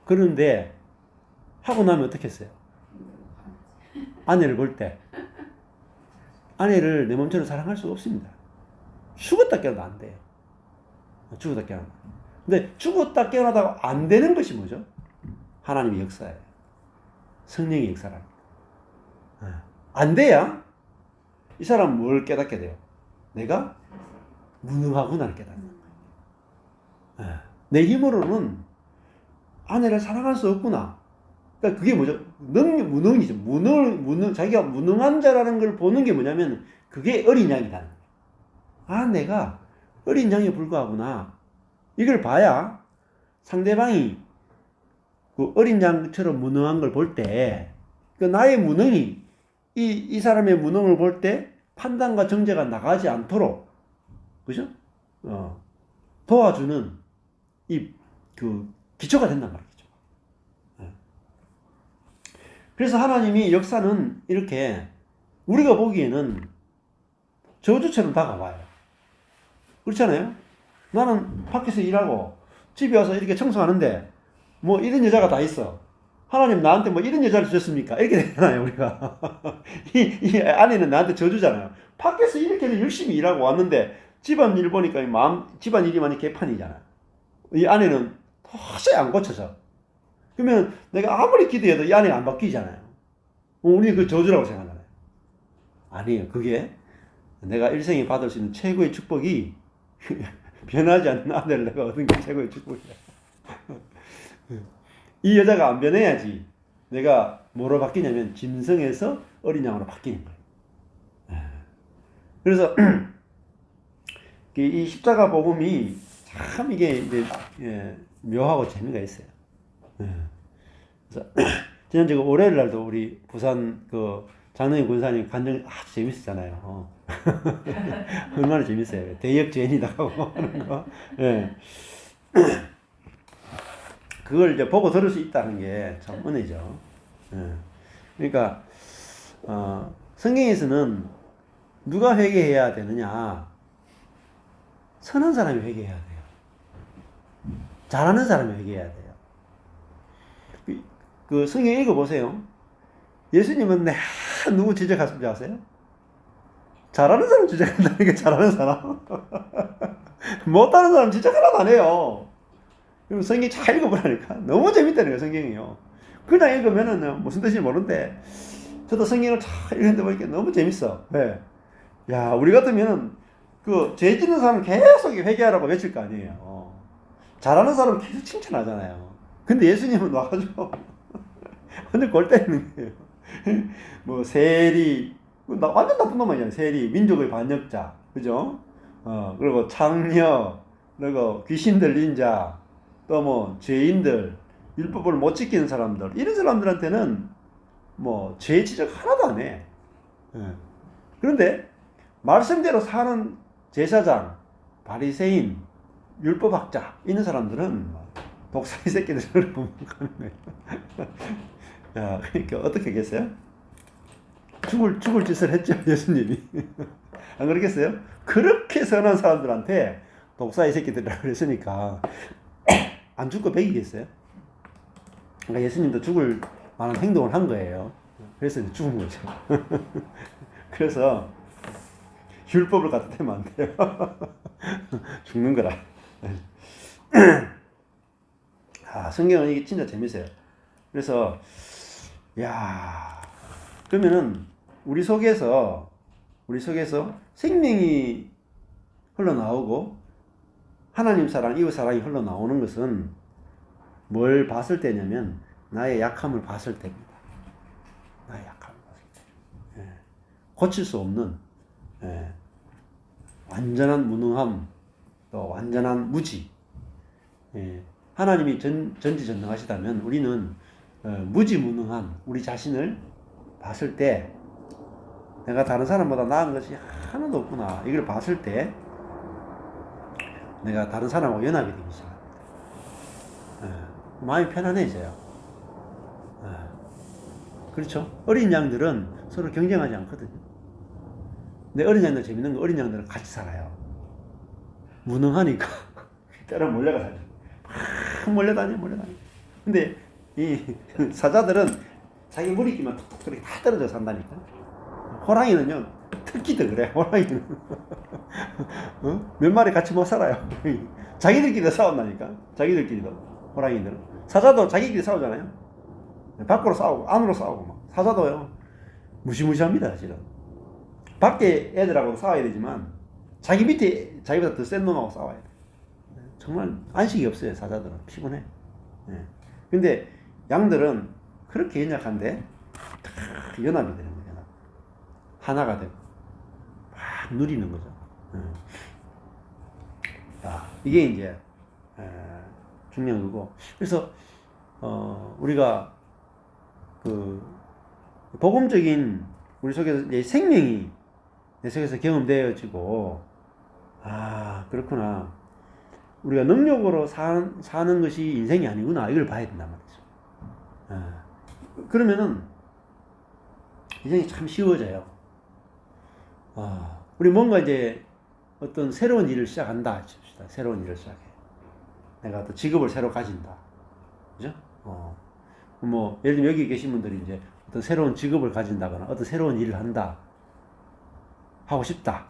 그런데 하고 나면 어떻게 했어요? 아내를 볼 때 아내를 내 몸처럼 사랑할 수가 없습니다. 죽었다 깨어나도 안 돼요. 죽었다 깨어나도. 근데 죽었다 깨어나다가 안 되는 것이 뭐죠? 하나님의 역사예요. 성령의 역사랍니다. 안 돼야 이 사람은 뭘 깨닫게 돼요? 내가 무능하구나를 깨닫는 거예요. 내 힘으로는 아내를 사랑할 수 없구나. 그러니까 그게 뭐죠? 무능이죠. 자기가 무능한 자라는 걸 보는 게 뭐냐면 그게 어린 양이다. 내가 어린 양에 불과하구나. 이걸 봐야 상대방이 그 어린 양처럼 무능한 걸 볼 때, 그 나의 무능이, 이 사람의 무능을 볼 때 판단과 정죄가 나가지 않도록, 그죠? 도와주는 기초가 된단 말이죠. 그래서 하나님이 역사는 이렇게 우리가 보기에는 저주처럼 다가와요. 그렇잖아요? 나는 밖에서 일하고 집에 와서 이렇게 청소하는데 뭐 이런 여자가 다 있어. 하나님 나한테 뭐 이런 여자를 주셨습니까? 이렇게 되잖아요, 우리가. 이 아내는 나한테 저주잖아요. 밖에서 이렇게 열심히 일하고 왔는데 집안일 보니까 집안 일이 개판이잖아. 이 아내는 도저히 안 고쳐져. 그러면 내가 아무리 기도해도 이 아내가 안 바뀌잖아요. 우리 그 저주라고 생각하잖아요. 아니에요. 그게 내가 일생에 받을 수 있는 최고의 축복이 변하지 않는 아내를 내가 얻은 게 최고의 축복이야. 이 여자가 안 변해야지 내가 뭐로 바뀌냐면 짐승에서 어린 양으로 바뀌는 거예요. 그래서 이 십자가 복음이 참 이게 이제 묘하고 재미가 있어요. 그래서 지난주 월요일 날도 우리 부산 그 장로님 군사님 간증 아주 재밌었잖아요. 얼마나 재밌어요. 대역죄인이다 하고 하는 거. 예. 그걸 이제 보고 들을 수 있다는 게 참 은혜죠. 예. 그러니까 성경에서는 누가 회개해야 되느냐? 선한 사람이 회개해야 돼요. 잘하는 사람이 회개해야 돼요. 그 성경 읽어보세요. 예수님은 누구 지적하신 줄 아세요? 잘하는 사람 지적한다는 게 잘하는 사람. 못하는 사람 지적 하나도 안 해요. 그럼 성경 잘 읽어보라니까. 너무 재밌다는 거예요, 성경이요. 그냥 읽으면은 무슨 뜻인지 모르는데, 저도 성경을 잘 읽는데 보니까 너무 재밌어. 네. 야, 우리 같으면은, 죄 짓는 사람 계속 회개하라고 외칠 거 아니에요. 잘하는 사람은 계속 칭찬하잖아요. 근데 예수님은 와가지고, 완전 골 때리는 거예요. 뭐, 세리, 완전 나쁜 놈 아니야. 세리, 민족의 반역자. 그죠? 그리고 창녀, 그리고 귀신 들린 자, 또 뭐 죄인들, 율법을 못 지키는 사람들, 이런 사람들한테는 뭐 죄 지적 하나도 안 해. 그런데 말씀대로 사는 제사장, 바리새인, 율법학자 이런 사람들은 독사이 새끼들을 보는 거예요. 야, 그러니까 어떻게 하겠어요? 죽을 짓을 했죠, 예수님이. 안 그러겠어요? 그렇게 선한 사람들한테 독사이 새끼들이라고 그랬으니까 안 죽고 배기겠어요? 그러니까 예수님도 죽을 만한 행동을 한 거예요. 그래서 이제 죽은 거죠. 그래서 율법을 갖다 대면 안 돼요. 죽는 거라. 성경은 이게 진짜 재밌어요. 그래서 그러면은 우리 속에서 생명이 흘러나오고 하나님 사랑, 이웃 사랑이 흘러나오는 것은 뭘 봤을 때냐면 나의 약함을 봤을 때입니다. 나의 약함을 봤을 때. 고칠 수 없는 완전한 무능함, 또 완전한 무지. 하나님이 전지전능하시다면 우리는 무지무능한 우리 자신을 봤을 때 내가 다른 사람보다 나은 것이 하나도 없구나. 이걸 봤을 때 내가 다른 사람하고 연합이 되기 시작합니다. 마음이 편안해져요. 그렇죠? 어린 양들은 서로 경쟁하지 않거든요. 근데 어린 양들 재밌는 거, 어린 양들은 같이 살아요. 무능하니까 때로 몰려가 살죠. 막 몰려다녀. 근데 이 사자들은 자기 무리끼만 툭툭 그렇게 다 떨어져 산다니까. 호랑이는요, 특히 더 그래. 호랑이는 몇 마리 같이 못 살아요. 자기들끼리 싸운다니까. 자기들끼리도. 호랑이들은. 사자도 자기끼리 싸우잖아요. 밖으로 싸우고 안으로 싸우고 막. 사자도요, 무시무시합니다, 사실은. 밖에 애들하고 싸워야 되지만 자기 밑에 자기보다 더 센 놈하고 싸워야 돼. 정말 안식이 없어요. 사자들은 피곤해. 근데 양들은 그렇게 연약한데 딱 연합이 되는 거예요. 연합. 하나가 되고 막 누리는 거죠. 이게 이제 중요한 거고. 그래서 우리가 그 복음적인 우리 속에서 이제 생명이 내 속에서 경험되어지고, 그렇구나. 우리가 능력으로 사는 것이 인생이 아니구나. 이걸 봐야 된단 말이죠. 그러면은 인생이 참 쉬워져요. 우리 뭔가 이제 어떤 새로운 일을 시작한다 칩시다. 새로운 일을 시작해. 내가 또 직업을 새로 가진다. 그죠? 뭐, 예를 들면 여기 계신 분들이 이제 어떤 새로운 직업을 가진다거나 어떤 새로운 일을 한다. 하고 싶다.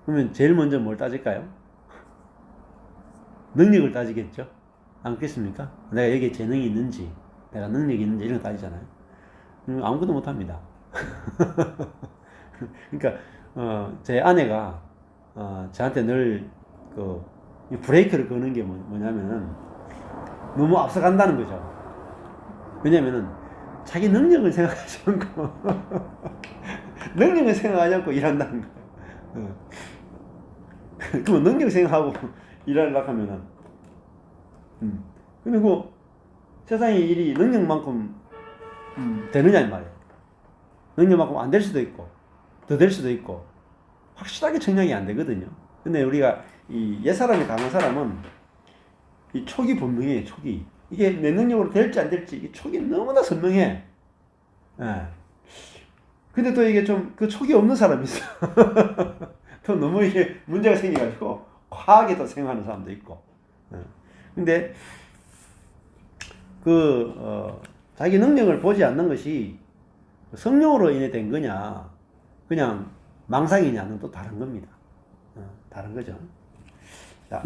그러면 제일 먼저 뭘 따질까요? 능력을 따지겠죠? 안 그렇겠습니까? 내가 여기에 재능이 있는지, 내가 능력이 있는지 이런 거 따지잖아요. 아무것도 못 합니다. 그러니까, 제 아내가, 저한테 늘, 브레이크를 거는 게 뭐냐면은, 너무 앞서간다는 거죠. 왜냐면은, 자기 능력을 생각하지 않고, 능력을 생각하지 않고 일한다는 거예요. 그러면 능력 생각하고 일하려고 하면은, 그리고 세상의 일이 능력만큼, 되느냐, 이 말이에요. 능력만큼 안 될 수도 있고, 더 될 수도 있고, 확실하게 청량이 안 되거든요. 근데 우리가 이 옛사람이 강한 사람은 이 촉이 분명해요, 촉이. 이게 내 능력으로 될지 안 될지, 이 촉이 너무나 선명해. 예. 근데 또 이게 좀 그 촉이 없는 사람이 있어. 또 너무 이게 문제가 생겨가지고 과하게 또 생각하는 사람도 있고. 예. 근데 자기 능력을 보지 않는 것이 성령으로 인해 된 거냐, 그냥 망상이냐는 또 다른 겁니다. 다른 거죠. 자,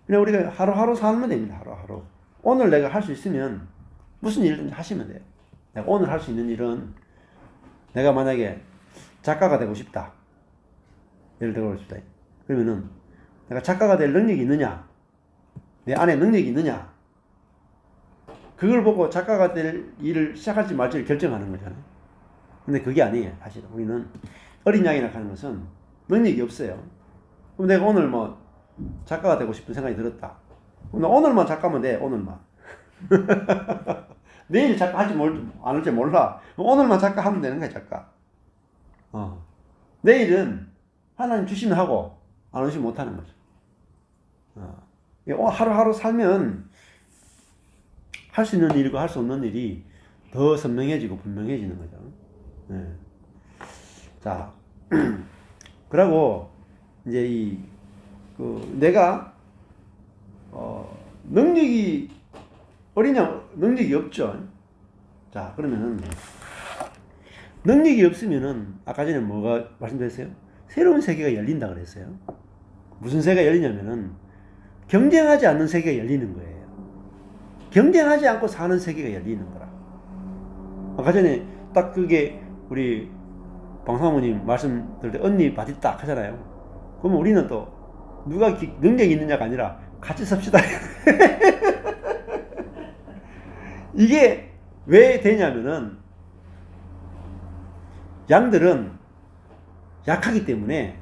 그냥 우리가 하루하루 살면 됩니다. 하루하루. 오늘 내가 할 수 있으면 무슨 일든지 하시면 돼요. 내가 오늘 할 수 있는 일은 내가 만약에 작가가 되고 싶다. 예를 들어 싶다. 그러면은 내가 작가가 될 능력이 있느냐? 내 안에 능력이 있느냐? 그걸 보고 작가가 될 일을 시작할지 말지를 결정하는 거잖아요. 근데 그게 아니에요. 사실은 우리는 어린 양이라 하는 것은 능력이 없어요. 그럼 내가 오늘 뭐 작가가 되고 싶은 생각이 들었다. 그럼 오늘만 작가면 돼. 오늘만. 내일 작가 할지 안 할지 몰라. 오늘만 작가 하면 되는 거야, 작가. 내일은 하나님 주시면 하고 안 오시면 못 하는 거죠. 하루하루 살면 할 수 있는 일과 할 수 없는 일이 더 선명해지고 분명해지는 거죠. 네. 자, 그러고 이제 내가 능력이 능력이 없죠. 자, 그러면은 능력이 없으면은 아까 전에 뭐가 말씀드렸어요? 새로운 세계가 열린다 그랬어요. 무슨 세계가 열리냐면은 경쟁하지 않는 세계가 열리는 거예요. 경쟁하지 않고 사는 세계가 열리는 거라. 아까 전에 딱 그게 우리 방사모님 말씀 들을 때 언니 바디 딱 하잖아요. 그러면 우리는 또 누가 능력이 있느냐가 아니라 같이 삽시다. 이게 왜 되냐면은 양들은 약하기 때문에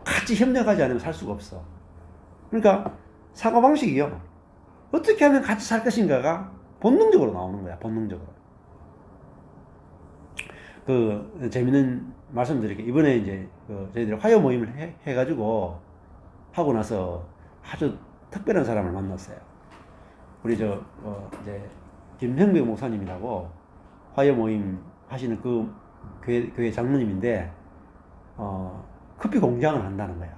같이 협력하지 않으면 살 수가 없어. 그러니까 사고방식이요. 어떻게 하면 같이 살 것인가가 본능적으로 나오는 거야. 본능적으로. 재밌는 말씀 드릴게요. 이번에 이제 저희들이 화요 모임을 해가지고 하고 나서 아주 특별한 사람을 만났어요. 우리 이제 김형백 목사님이라고 화요 모임 하시는 그 교회 장로님인데 커피 공장을 한다는 거야.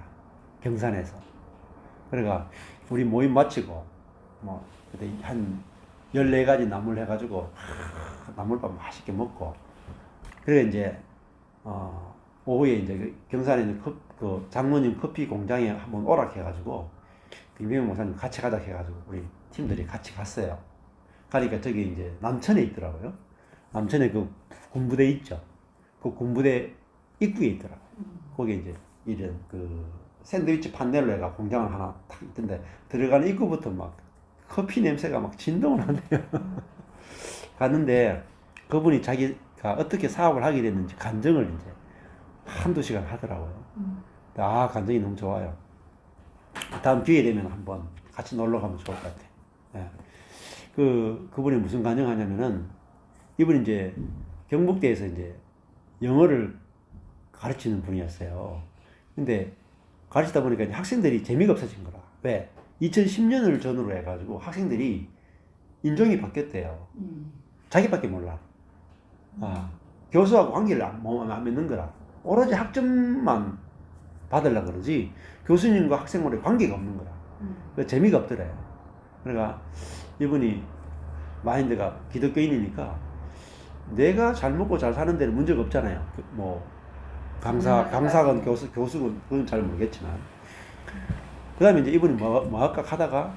경산에서. 그러니까 우리 모임 마치고 뭐 그때 한 14가지 나물 해가지고 나물밥 맛있게 먹고 그래 이제 오후에 이제 경산에 있는 그 장로님 커피 공장에 한번 오락해가지고 김병현 목사님 같이 가자 해가지고 우리 팀들이 같이 갔어요. 가니까 저기 이제 남천에 있더라고요. 남천에 그 군부대 있죠. 그 군부대 입구에 있더라고요. 거기 이제 이런 샌드위치 판넬로 해가 공장을 하나 탁 있던데 들어가는 입구부터 막 커피 냄새가 막 진동을 하네요. 갔는데 그분이 자기가 어떻게 사업을 하게 됐는지 간증을 이제 한두 시간 하더라고요. 간증이 너무 좋아요. 다음 기회 되면 한번 같이 놀러 가면 좋을 것 같아요. 예. 그분이 무슨 간증하냐면은 이분이 이제 경북대에서 이제 영어를 가르치는 분이었어요. 근데 가르치다 보니까 학생들이 재미가 없어진 거라. 왜? 2010년을 전후로 해가지고 학생들이 인종이 바뀌었대요. 음. 자기밖에 몰라. 교수하고 관계를 안 맺는 거라. 오로지 학점만 받으려고 그러지 교수님과 학생과의 관계가 없는 거라. 그 재미가 없더래. 그러니까 이분이 마인드가 기독교인이니까 내가 잘 먹고 잘 사는 데는 문제가 없잖아요. 뭐 강사건 교수건 그건 잘 모르겠지만. 그 다음에 이제 이분이 뭐 할까 하다가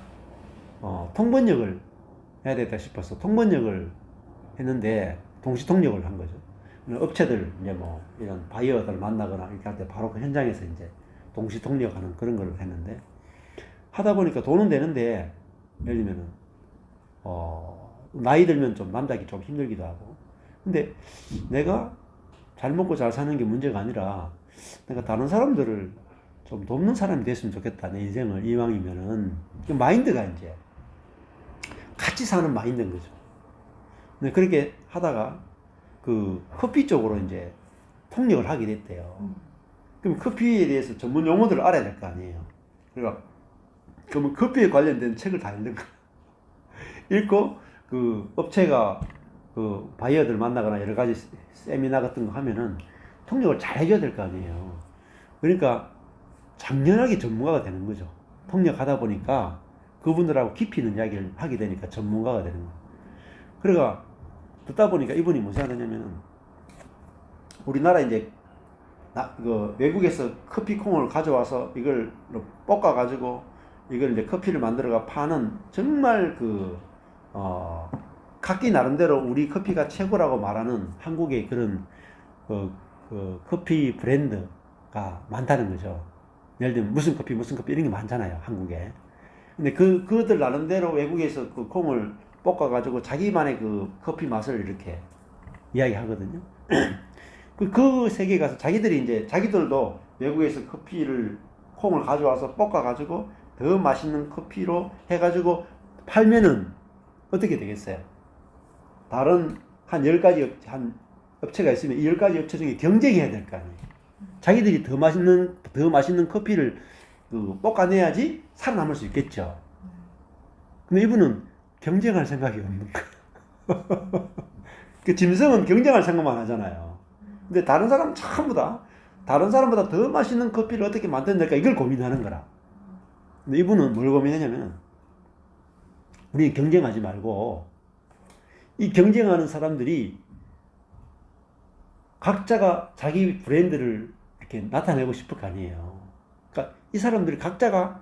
통번역을 해야 되겠다 싶어서 통번역을 했는데 동시통역을 한 거죠. 업체들 이제 뭐 이런 바이어들 만나거나 이렇게 할 때 바로 그 현장에서 이제 동시통역하는 그런 걸 했는데 하다 보니까 돈은 되는데 예를 들면은 나이 들면 좀 남자기 좀 힘들기도 하고 근데 내가 잘 먹고 잘 사는 게 문제가 아니라 내가 다른 사람들을 좀 돕는 사람이 됐으면 좋겠다. 내 인생을 이왕이면은 그 마인드가 이제 같이 사는 마인드인 거죠. 근데 그렇게 하다가 그 커피 쪽으로 이제 통역을 하게 됐대요. 그럼 커피에 대해서 전문 용어들을 알아야 될 거 아니에요. 그러니까 그러면 커피에 관련된 책을 다 읽는 거야. 읽고 그 업체가 그 바이어들 만나거나 여러 가지 세미나 같은 거 하면은 통역을 잘 해줘야 될 거 아니에요. 그러니까 당연하게 전문가가 되는 거죠. 통역하다 보니까 그분들하고 깊이 있는 이야기를 하게 되니까 전문가가 되는 거예요. 그러니까 듣다 보니까 이분이 무슨 하냐면은 우리나라 이제 외국에서 커피 콩을 가져와서 이걸 볶아 가지고 이걸 이제 커피를 만들어가 파는 정말 각기 나름대로 우리 커피가 최고라고 말하는 한국의 그런 커피 브랜드가 많다는 거죠. 예를 들면 무슨 커피 이런 게 많잖아요, 한국에. 근데 그들 나름대로 외국에서 그 콩을 볶아가지고 자기만의 그 커피 맛을 이렇게 이야기하거든요. 그 세계에 가서 자기들도 외국에서 콩을 가져와서 볶아가지고 더 맛있는 커피로 해가지고 팔면은 어떻게 되겠어요? 다른 한 10가지 업체가 있으면 이 10가지 업체 중에 경쟁해야 될 거 아니에요. 자기들이 더 맛있는 커피를 볶아내야지 살아남을 수 있겠죠. 근데 이분은 경쟁할 생각이 없는 거예요. 그 짐승은 경쟁할 생각만 하잖아요. 근데 다른 사람보다 더 맛있는 커피를 어떻게 만드는 될까 이걸 고민하는 거라. 근데 이분은 뭘 고민하냐면 우리 경쟁하지 말고 이 경쟁하는 사람들이 각자가 자기 브랜드를 이렇게 나타내고 싶을 거 아니에요. 그러니까 이 사람들이 각자가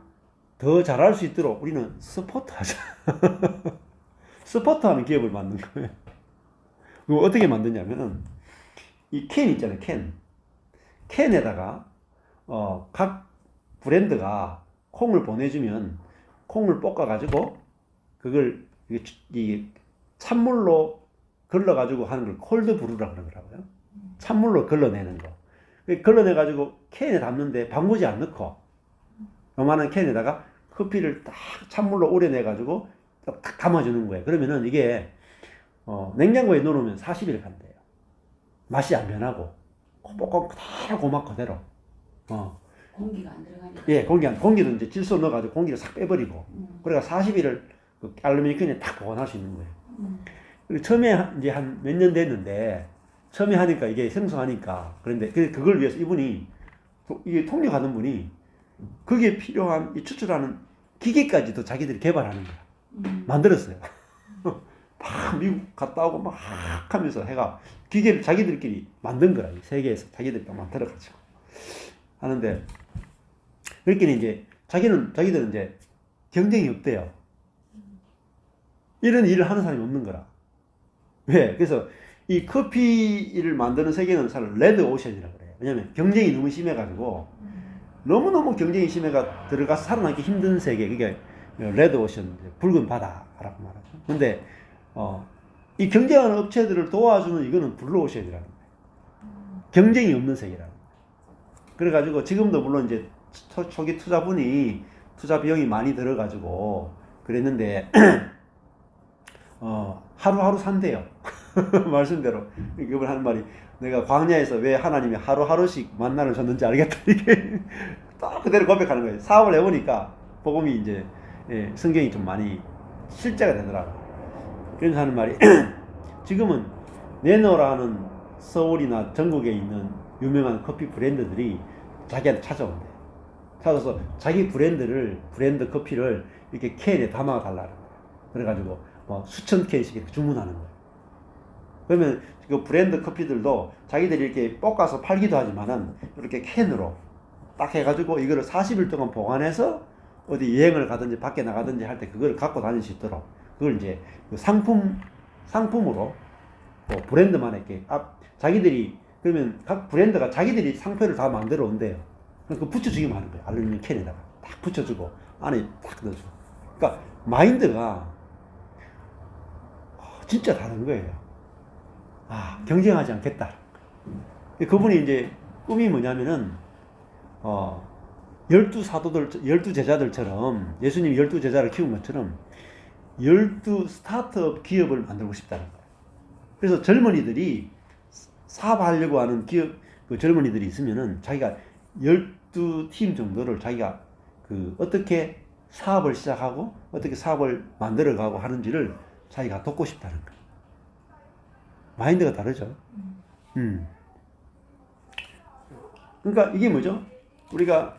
더 잘할 수 있도록 우리는 서포트 하자. 서포트하는 기업을 만든 거예요. 그거 어떻게 만드냐면 이 캔 있잖아요, 캔에다가 각 브랜드가 콩을 보내주면 콩을 볶아가지고 그걸 이 찬물로 걸러가지고 하는 걸 콜드 브루라고 그러더라고요. 찬물로 걸러내는 거. 걸러내가지고 캔에 담는데 방부제 안 넣고 요만한 캔에다가 커피를 딱 찬물로 우려내가지고 딱 담아주는 거예요. 그러면은 이게 냉장고에 넣어놓으면 40일 간대요. 맛이 안 변하고 볶아 그대로 고막 그대로. 공기가 안 들어가니까. 예, 공기도 이제 질소 넣어가지고 공기를 싹 빼버리고. 그러니까 40일을 그 알루미늄 캔에 딱 보관할 수 있는 거예요. 그리고 처음에 이제 한 몇 년 됐는데 처음에 하니까 이게 생소하니까 그런데 그걸 위해서 이분이 이게 통역하는 분이 그게 필요한 이 추출하는 기계까지도 자기들이 개발하는 거야. 만들었어요. 막 미국 갔다 오고 막 하면서 해가 기계를 자기들끼리 만든 거라. 세계에서 자기들이 딱 만들어가지고 하는데 그렇게 이제 자기들은 이제 경쟁이 없대요. 이런 일을 하는 사람이 없는 거라. 왜? 그래서 이 커피를 만드는 세계는 사실 레드 오션이라고 그래요. 왜냐면 경쟁이 너무 심해가지고 너무너무 경쟁이 심해가 들어가서 살아남기 힘든 세계, 그게 레드 오션, 붉은 바다라고 말하죠. 근데 이 경쟁하는 업체들을 도와주는 이거는 블루 오션이라는 거예요. 경쟁이 없는 세계라는 거예요. 그래가지고 지금도 물론 이제 초기 투자 비용이 많이 들어가지고 그랬는데 하루하루 산대요. 말씀대로 이걸 하는 말이 내가 광야에서 왜 하나님이 하루하루씩 만나를 줬는지 알겠다. 이게 딱 그대로 고백하는 거예요. 사업을 해보니까 복음이 이제 성경이 좀 많이 실제가 되더라고요. 그래서 하는 말이 지금은 네노라는 서울이나 전국에 있는 유명한 커피 브랜드들이 자기한테 찾아온대. 찾아서 자기 브랜드 커피를 이렇게 캔에 담아 달라는 거야. 그래가지고 뭐 수천 캔씩 이렇게 주문하는 거야. 그러면 그 브랜드 커피들도 자기들이 이렇게 볶아서 팔기도 하지만은 이렇게 캔으로 딱 해가지고 이거를 40일 동안 보관해서 어디 여행을 가든지 밖에 나가든지 할 때 그걸 갖고 다닐 수 있도록 그걸 이제 그 상품으로 브랜드만 이렇게 자기들이 그러면 각 브랜드가 자기들이 상표를 다 만들어 온대요. 그럼 그 붙여주기만 하는 거예요. 알루미늄 캔에다가 딱 붙여주고 안에 딱 넣어주고. 그러니까 마인드가 진짜 다른 거예요. 경쟁하지 않겠다. 그분이 이제 꿈이 뭐냐면은 12 제자들처럼 예수님이 12 제자를 키운 것처럼 12 스타트업 기업을 만들고 싶다는 거예요. 그래서 젊은이들이 사업하려고 하는 기업, 그 젊은이들이 있으면은 자기가 12팀 정도를 자기가 어떻게 사업을 시작하고 어떻게 사업을 만들어가고 하는지를 자기가 돕고 싶다는 거예요. 마인드가 다르죠. 그러니까 이게 뭐죠? 우리가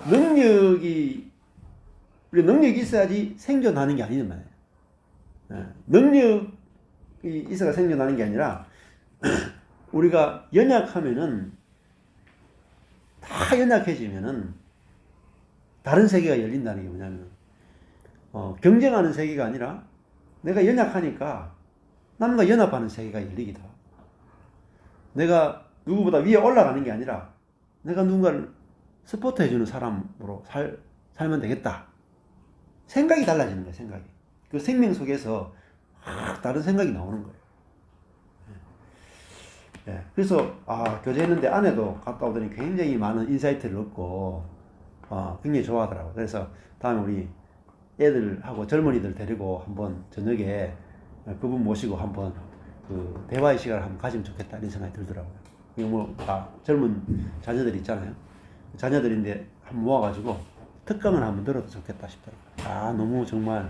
능력이 있어야지 생존하는 게 아니란 말이에요. 능력이 있어야 생존하는 게 아니라 우리가 연약하면은 다 연약해지면은 다른 세계가 열린다는 게 뭐냐면 경쟁하는 세계가 아니라 내가 연약하니까 남과 연합하는 세계가 열리기도 하고 내가 누구보다 위에 올라가는 게 아니라 내가 누군가를 서포트 해주는 사람으로 살면 되겠다. 생각이 달라지는 거예요. 생각이. 그 생명 속에서 다른 생각이 나오는 거예요. 그래서 교제했는데 아내도 갔다 오더니 굉장히 많은 인사이트를 얻고 굉장히 좋아하더라고요. 그래서 다음에 우리 애들하고 젊은이들 데리고 한번 저녁에 그분 모시고 한번 그 대화의 시간을 한번 가지면 좋겠다 이런 생각이 들더라고요. 뭐 젊은 자녀들 있잖아요. 자녀들인데 한번 모아가지고 특강을 한번 들어도 좋겠다 싶더라고요. 너무 정말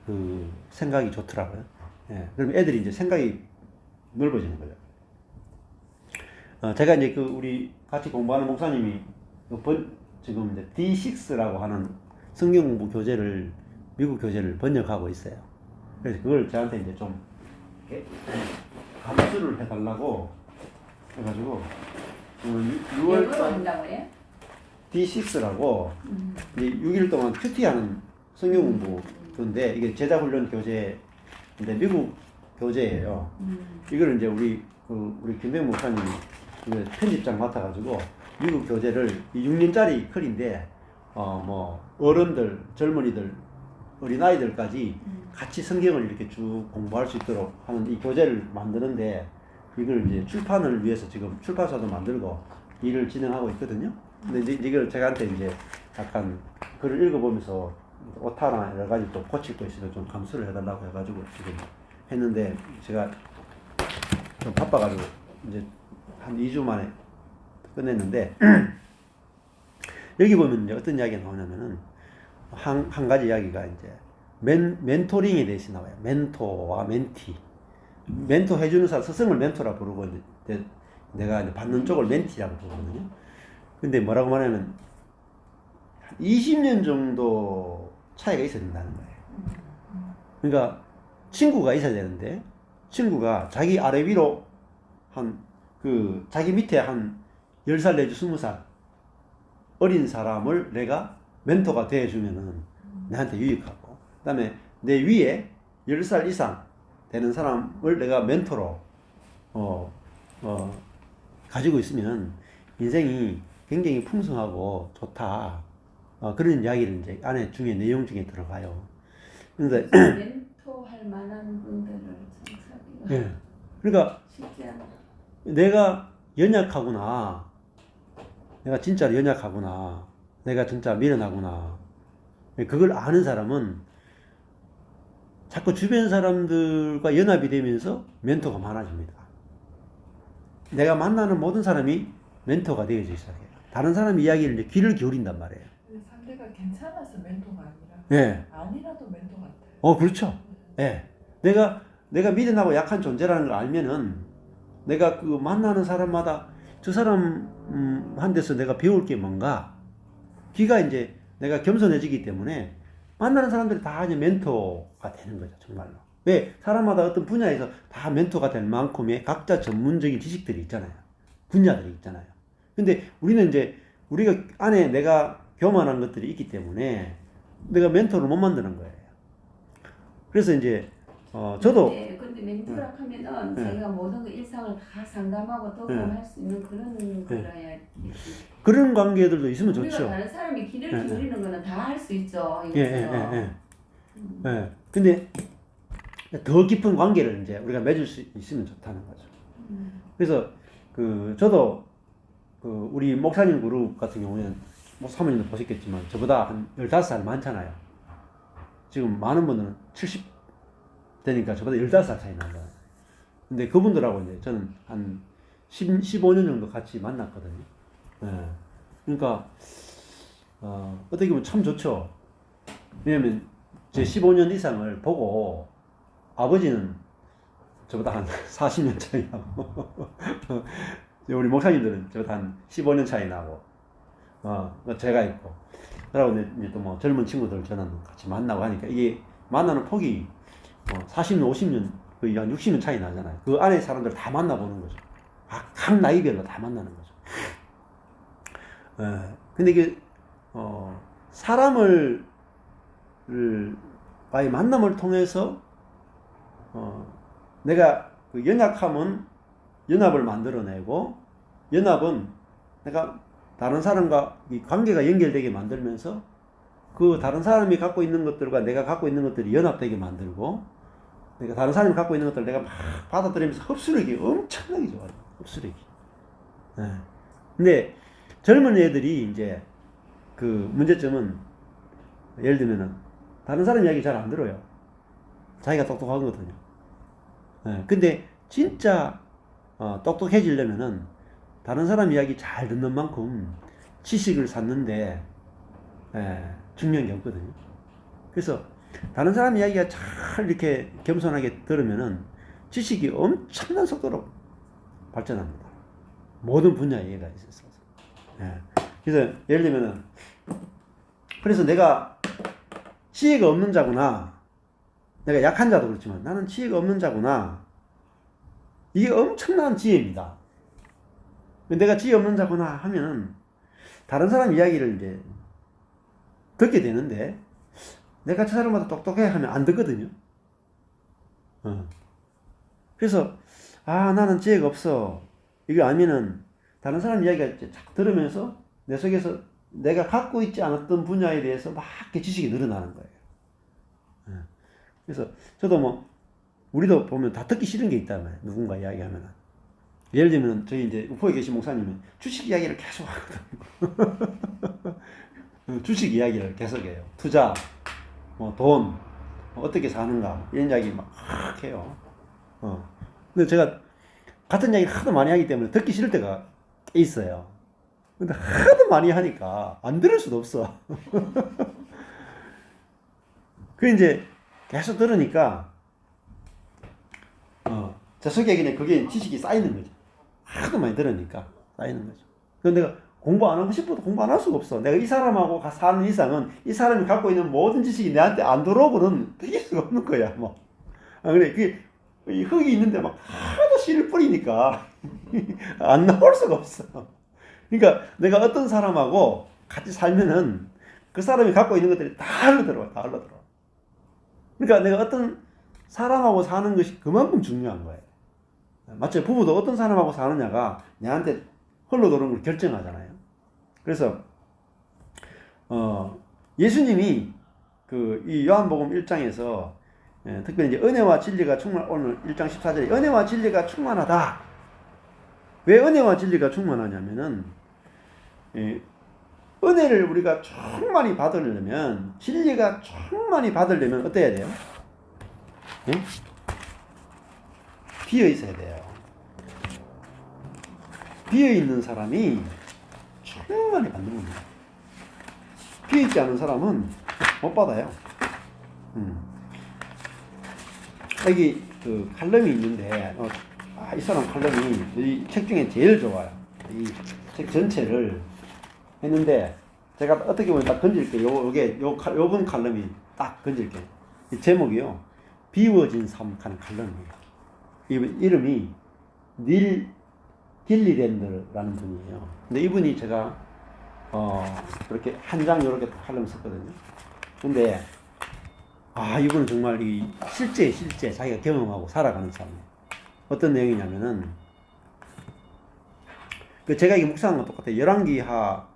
그 생각이 좋더라고요. 그럼 애들이 이제 생각이 넓어지는 거죠. 제가 이제 우리 같이 공부하는 목사님이 지금 이제 D6라고 하는 성경 공부 교재를 미국 교재를 번역하고 있어요. 그래서 그걸 저한테 이제 좀 감수를 해달라고 해가지고 6월 한다고요? D6라고 6일 동안 큐티하는 성경 공부인데 이게 제자훈련 교재인데 미국 교재예요. 이거를 이제 우리 김병 목사님이 편집장 맡아가지고 미국 교재를 6년짜리 글인데 뭐 어른들, 젊은이들, 어린아이들까지 같이 성경을 이렇게 쭉 공부할 수 있도록 하는 이 교재를 만드는데 이걸 이제 출판을 위해서 지금 출판사도 만들고 일을 진행하고 있거든요. 근데 이걸 제가한테 이제 약간 글을 읽어보면서 오타나 여러 가지 또 고칠 거 있으면 좀 감수를 해달라고 해가지고 지금 했는데 제가 좀 바빠가지고 이제 한 2주 만에 끝냈는데 여기 보면 이제 어떤 이야기가 나오냐면은 한 가지 이야기가 이제 멘토링에 대해서 나와요. 멘토와 멘티. 멘토 해주는 사람 스승을 멘토라 부르고 이제 내가 이제 받는 쪽을 멘티라고 부르거든요. 근데 뭐라고 말하면 20년 정도 차이가 있어야 된다는 거예요. 그러니까 친구가 있어야 되는데 친구가 자기 아래 위로 자기 밑에 한 10살 내지 20살 어린 사람을 내가 멘토가 되어주면은 나한테 유익하고, 그 다음에 내 위에 10살 이상 되는 사람을 내가 멘토로, 가지고 있으면 인생이 굉장히 풍성하고 좋다. 그런 이야기를 이제 안에 내용 중에 들어가요. 그런데 멘토할 만한 분들을 찾기가 예. 그러니까 쉽지 않아. 내가 연약하구나. 내가 진짜로 연약하구나. 내가 진짜 미련하구나. 그걸 아는 사람은 자꾸 주변 사람들과 연합이 되면서 멘토가 많아집니다. 내가 만나는 모든 사람이 멘토가 되어져 있어요. 다른 사람 이야기를 이제 귀를 기울인단 말이에요. 상대가 괜찮아서 멘토가 아니라 예. 아니라도 멘토 같아요. 그렇죠. 예. 내가 미련하고 약한 존재라는 걸 알면은 내가 그 만나는 사람마다 저 사람한테서 내가 배울 게 뭔가 귀가 이제 내가 겸손해지기 때문에 만나는 사람들이 다 이제 멘토가 되는 거죠, 정말로. 왜? 사람마다 어떤 분야에서 다 멘토가 될 만큼의 각자 전문적인 지식들이 있잖아요. 분야들이 있잖아요. 근데 우리는 이제 우리가 안에 내가 교만한 것들이 있기 때문에 내가 멘토를 못 만드는 거예요. 그래서 이제 저도 근데 멘토라 하면은 네. 자기가 모든 그 일상을 다 상담하고 도움할 수 있는 그런 거라야 그런 관계들도 있으면 우리가 좋죠. 다른 사람이 기대를 네. 기울이는 거는 다 할 수 있죠. 예, 이것처럼. 예. 근데 더 깊은 관계를 이제 우리가 맺을 수 있으면 좋다는 거죠. 그래서 저도 우리 목사님 그룹 같은 경우에는 사모님도 보셨겠지만 저보다 한 15살 많잖아요. 지금 많은 분들은 70 되니까 저보다 15살 차이 나잖아요. 근데 그분들하고 이제 저는 한 15년 정도 같이 만났거든요. 예. 그러니까 어떻게 보면 참 좋죠. 왜냐면 제 15년 이상을 보고 아버지는 저보다 한 40년 차이 나고 우리 목사님들은 저보다 한 15년 차이 나고 제가 있고 그러고 이제 또 뭐 젊은 친구들 저는 같이 만나고 하니까 이게 만나는 폭이 40년, 50년 거의 한 60년 차이 나잖아요. 그 안에 사람들 다 만나보는 거죠. 각 나이별로 다 만나는 거죠. 근데 이게 사람을 과의 만남을 통해서 내가 그 연약함은 연합을 만들어내고 연합은 내가 다른 사람과 이 관계가 연결되게 만들면서 그 다른 사람이 갖고 있는 것들과 내가 갖고 있는 것들이 연합되게 만들고 내가 다른 사람이 갖고 있는 것들을 내가 막 받아들이면서 흡수력이 엄청나게 좋아요. 흡수력이. 네. 근데 젊은 애들이 이제 그 문제점은 예를 들면은 다른 사람 이야기 잘 안 들어요. 자기가 똑똑하거든요. 네. 근데 진짜 똑똑해지려면은 다른 사람 이야기 잘 듣는 만큼 지식을 쌓는데 중요한 게 없거든요. 그래서 다른 사람 이야기가 잘 이렇게 겸손하게 들으면은 지식이 엄청난 속도로 발전합니다. 모든 분야에 이해가 있어서. 그래서 예를 들면은 그래서 내가 지혜가 없는 자구나. 내가 약한 자도 그렇지만 나는 지혜가 없는 자구나. 이게 엄청난 지혜입니다. 내가 지혜 없는 자구나 하면은 다른 사람 이야기를 이제 듣게 되는데 내가 저 사람마다 똑똑해 하면 안 듣거든요. 그래서 나는 지혜가 없어. 이거 아니면은 다른 사람 이야기가 이제 쫙 들으면서 내 속에서 내가 갖고 있지 않았던 분야에 대해서 막 이렇게 지식이 늘어나는 거예요. 그래서 저도 뭐 우리도 보면 다 듣기 싫은 게 있다면 누군가 이야기하면은 예를 들면 저희 이제 우포에 계신 목사님은 주식 이야기를 계속 하거든요. 주식 이야기를 계속해요. 투자, 뭐 돈, 어떻게 사는가 이런 이야기 막 해요. 근데 제가 같은 이야기를 하도 많이 하기 때문에 듣기 싫을 때가 있어요. 근데 하도 많이 하니까 안 들을 수도 없어. 그 이제 계속 들으니까 제 속에 그냥 그게 지식이 쌓이는 거죠. 하도 많이 들으니까 쌓이는 거죠. 그런데 내가 공부 안 하고 싶어도 공부 안 할 수가 없어. 내가 이 사람하고 사는 이상은 이 사람이 갖고 있는 모든 지식이 내한테 안 들어오고는 되길 수가 없는 거야. 뭐. 그래 그게 흙이 있는데 막 하도 씨를 뿌리니까 안 나올 수가 없어. 그러니까 내가 어떤 사람하고 같이 살면은 그 사람이 갖고 있는 것들이 다 흘러들어와. 다 흘러들어와. 그러니까 내가 어떤 사람하고 사는 것이 그만큼 중요한 거예요. 맞죠? 부부도 어떤 사람하고 사느냐가 내한테 흘러들어오는 걸 결정하잖아요. 그래서 예수님이 이 요한복음 1장에서 특별히 이제 은혜와 진리가 오늘 1장 14절에 은혜와 진리가 충만하다. 왜 은혜와 진리가 충만하냐면은 은혜를 우리가 충만히 받으려면 진리가 충만히 받으려면 어때야 돼요? 비어 있어야 돼요. 비어 있는 사람이 충만히 받는 겁니다. 비어 있지 않은 사람은 못 받아요. 여기 그 칼럼이 있는데, 이 사람 칼럼이 이 책 중에 제일 좋아요. 이 책 전체를 했는데, 제가 어떻게 보면 딱 건질게요. 요번 칼럼이 딱 건질게요. 이 제목이요. 비워진 삶 하는 칼럼이에요. 이름이 닐 딜리랜드라는 분이에요. 근데 이분이 제가, 그렇게 한 장 요렇게 칼럼 썼거든요. 근데, 이분은 정말 실제 자기가 경험하고 살아가는 사람이에요. 어떤 내용이냐면은, 제가 이게 묵상한 건 똑같아요. 열왕기하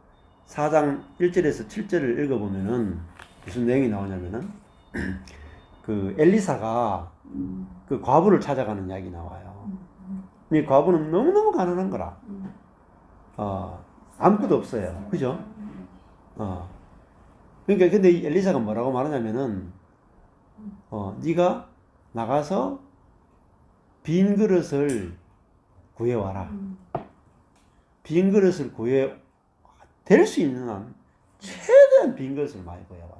4장 1절에서 7절을 읽어보면은 무슨 내용이 나오냐면은, 그 엘리사가 그 과부를 찾아가는 이야기 나와요. 이 과부는 너무너무 가난한 거라. 아무것도 없어요. 그죠? 그러니까 근데 이 엘리사가 뭐라고 말하냐면은, 네가 나가서 빈 그릇을 구해와라. 빈 그릇을 될 수 있는 한 최대한 빈 그릇을 많이 구해와라.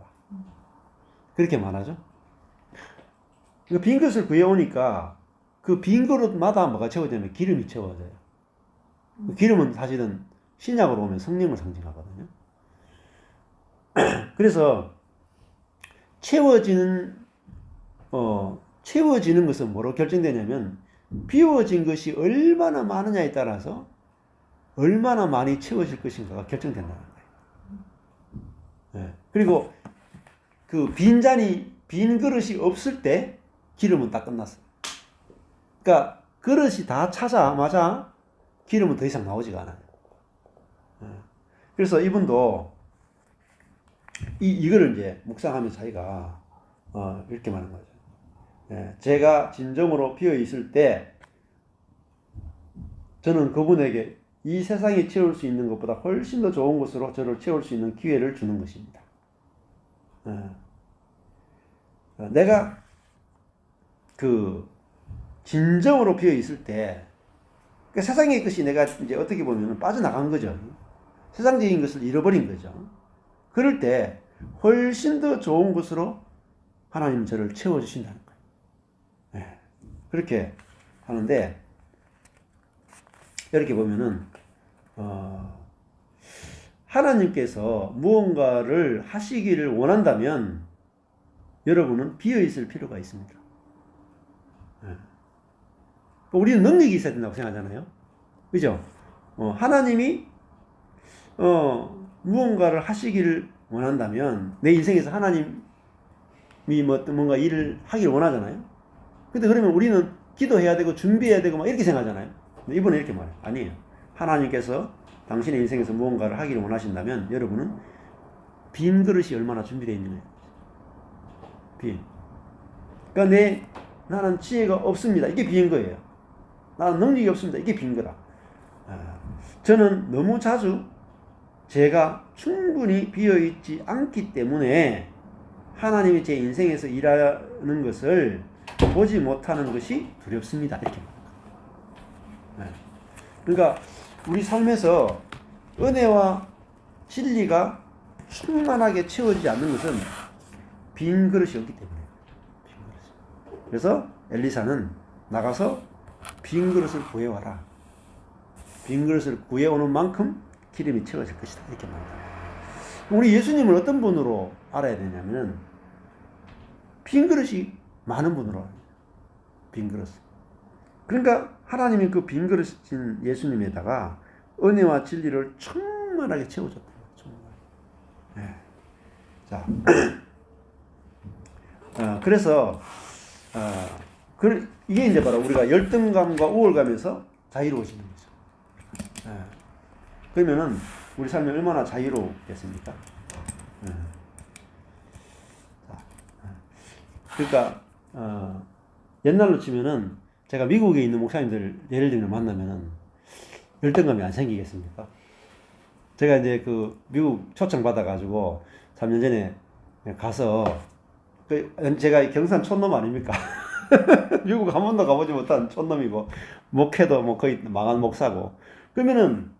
그렇게 말하죠. 그 빈 그릇을 구해오니까 그 빈 그릇마다 뭐가 채워지냐면 기름이 채워져요. 그 기름은 사실은 신약으로 보면 성령을 상징하거든요. 그래서 채워지는 것은 뭐로 결정되냐면 비워진 것이 얼마나 많으냐에 따라서 얼마나 많이 채워질 것인가가 결정된다는 거예요. 네. 그리고 그 빈 그릇이 없을 때 기름은 다 끝났어요. 그러니까 그릇이 다 차자마자 기름은 더 이상 나오지가 않아요. 네. 그래서 이분도 이거를 이제 묵상하면서 자기가 이렇게 말하는 거죠. 예, 제가 진정으로 비어 있을 때 저는 그분에게 이 세상이 채울 수 있는 것보다 훨씬 더 좋은 것으로 저를 채울 수 있는 기회를 주는 것입니다. 내가 그 진정으로 비어 있을 때 그러니까 세상의 것이 내가 이제 어떻게 보면 빠져나간 거죠. 세상적인 것을 잃어버린 거죠. 그럴 때 훨씬 더 좋은 것으로 하나님은 저를 채워주신다는 거예요. 네. 그렇게 하는데 이렇게 보면은 하나님께서 무언가를 하시기를 원한다면 여러분은 비어있을 필요가 있습니다. 네. 우리는 능력이 있어야 된다고 생각하잖아요. 그죠? 하나님이 무언가를 하시기를 원한다면 내 인생에서 하나님이 뭔가 일을 하기를 원하잖아요. 근데 그러면 우리는 기도해야 되고 준비해야 되고 막 이렇게 생각하잖아요. 근데 이번에 이렇게 말해요. 아니에요. 하나님께서 당신의 인생에서 무언가를 하기를 원하신다면 여러분은 빈 그릇이 얼마나 준비되어 있는 거예요. 빈. 그러니까 나는 지혜가 없습니다. 이게 빈 거예요. 나는 능력이 없습니다. 이게 빈 거다. 저는 너무 자주 제가 충분히 비어있지 않기 때문에 하나님이 제 인생에서 일하는 것을 보지 못하는 것이 두렵습니다. 이렇게 말합니다. 그러니까 우리 삶에서 은혜와 진리가 충만하게 채워지지 않는 것은 빈 그릇이 없기 때문에요. 빈 그릇. 그래서 엘리사는 나가서 빈 그릇을 구해와라. 빈 그릇을 구해오는 만큼 기름이 채워질 것이다. 이렇게 말합니다. 우리 예수님을 어떤 분으로 알아야 되냐면은 빈 그릇이 많은 분으로 알아야 돼요. 빈 그릇. 그러니까 하나님이 그 빈 그릇인 예수님에다가 은혜와 진리를 충만하게 채워줬다. 네. 자, 그래서 이게 이제 바로 우리가 열등감과 우월감에서 자유로워지는 거죠. 그러면은 우리 삶이 얼마나 자유롭겠습니까? 그러니까 옛날로 치면은 제가 미국에 있는 목사님들 예를 들면 만나면은 열등감이 안 생기겠습니까? 제가 이제 그 미국 초청 받아가지고 3년 전에 가서 제가 경산 촌놈 아닙니까? 미국 한 번도 가보지 못한 촌놈이고 목회도 뭐 거의 망한 목사고 그러면은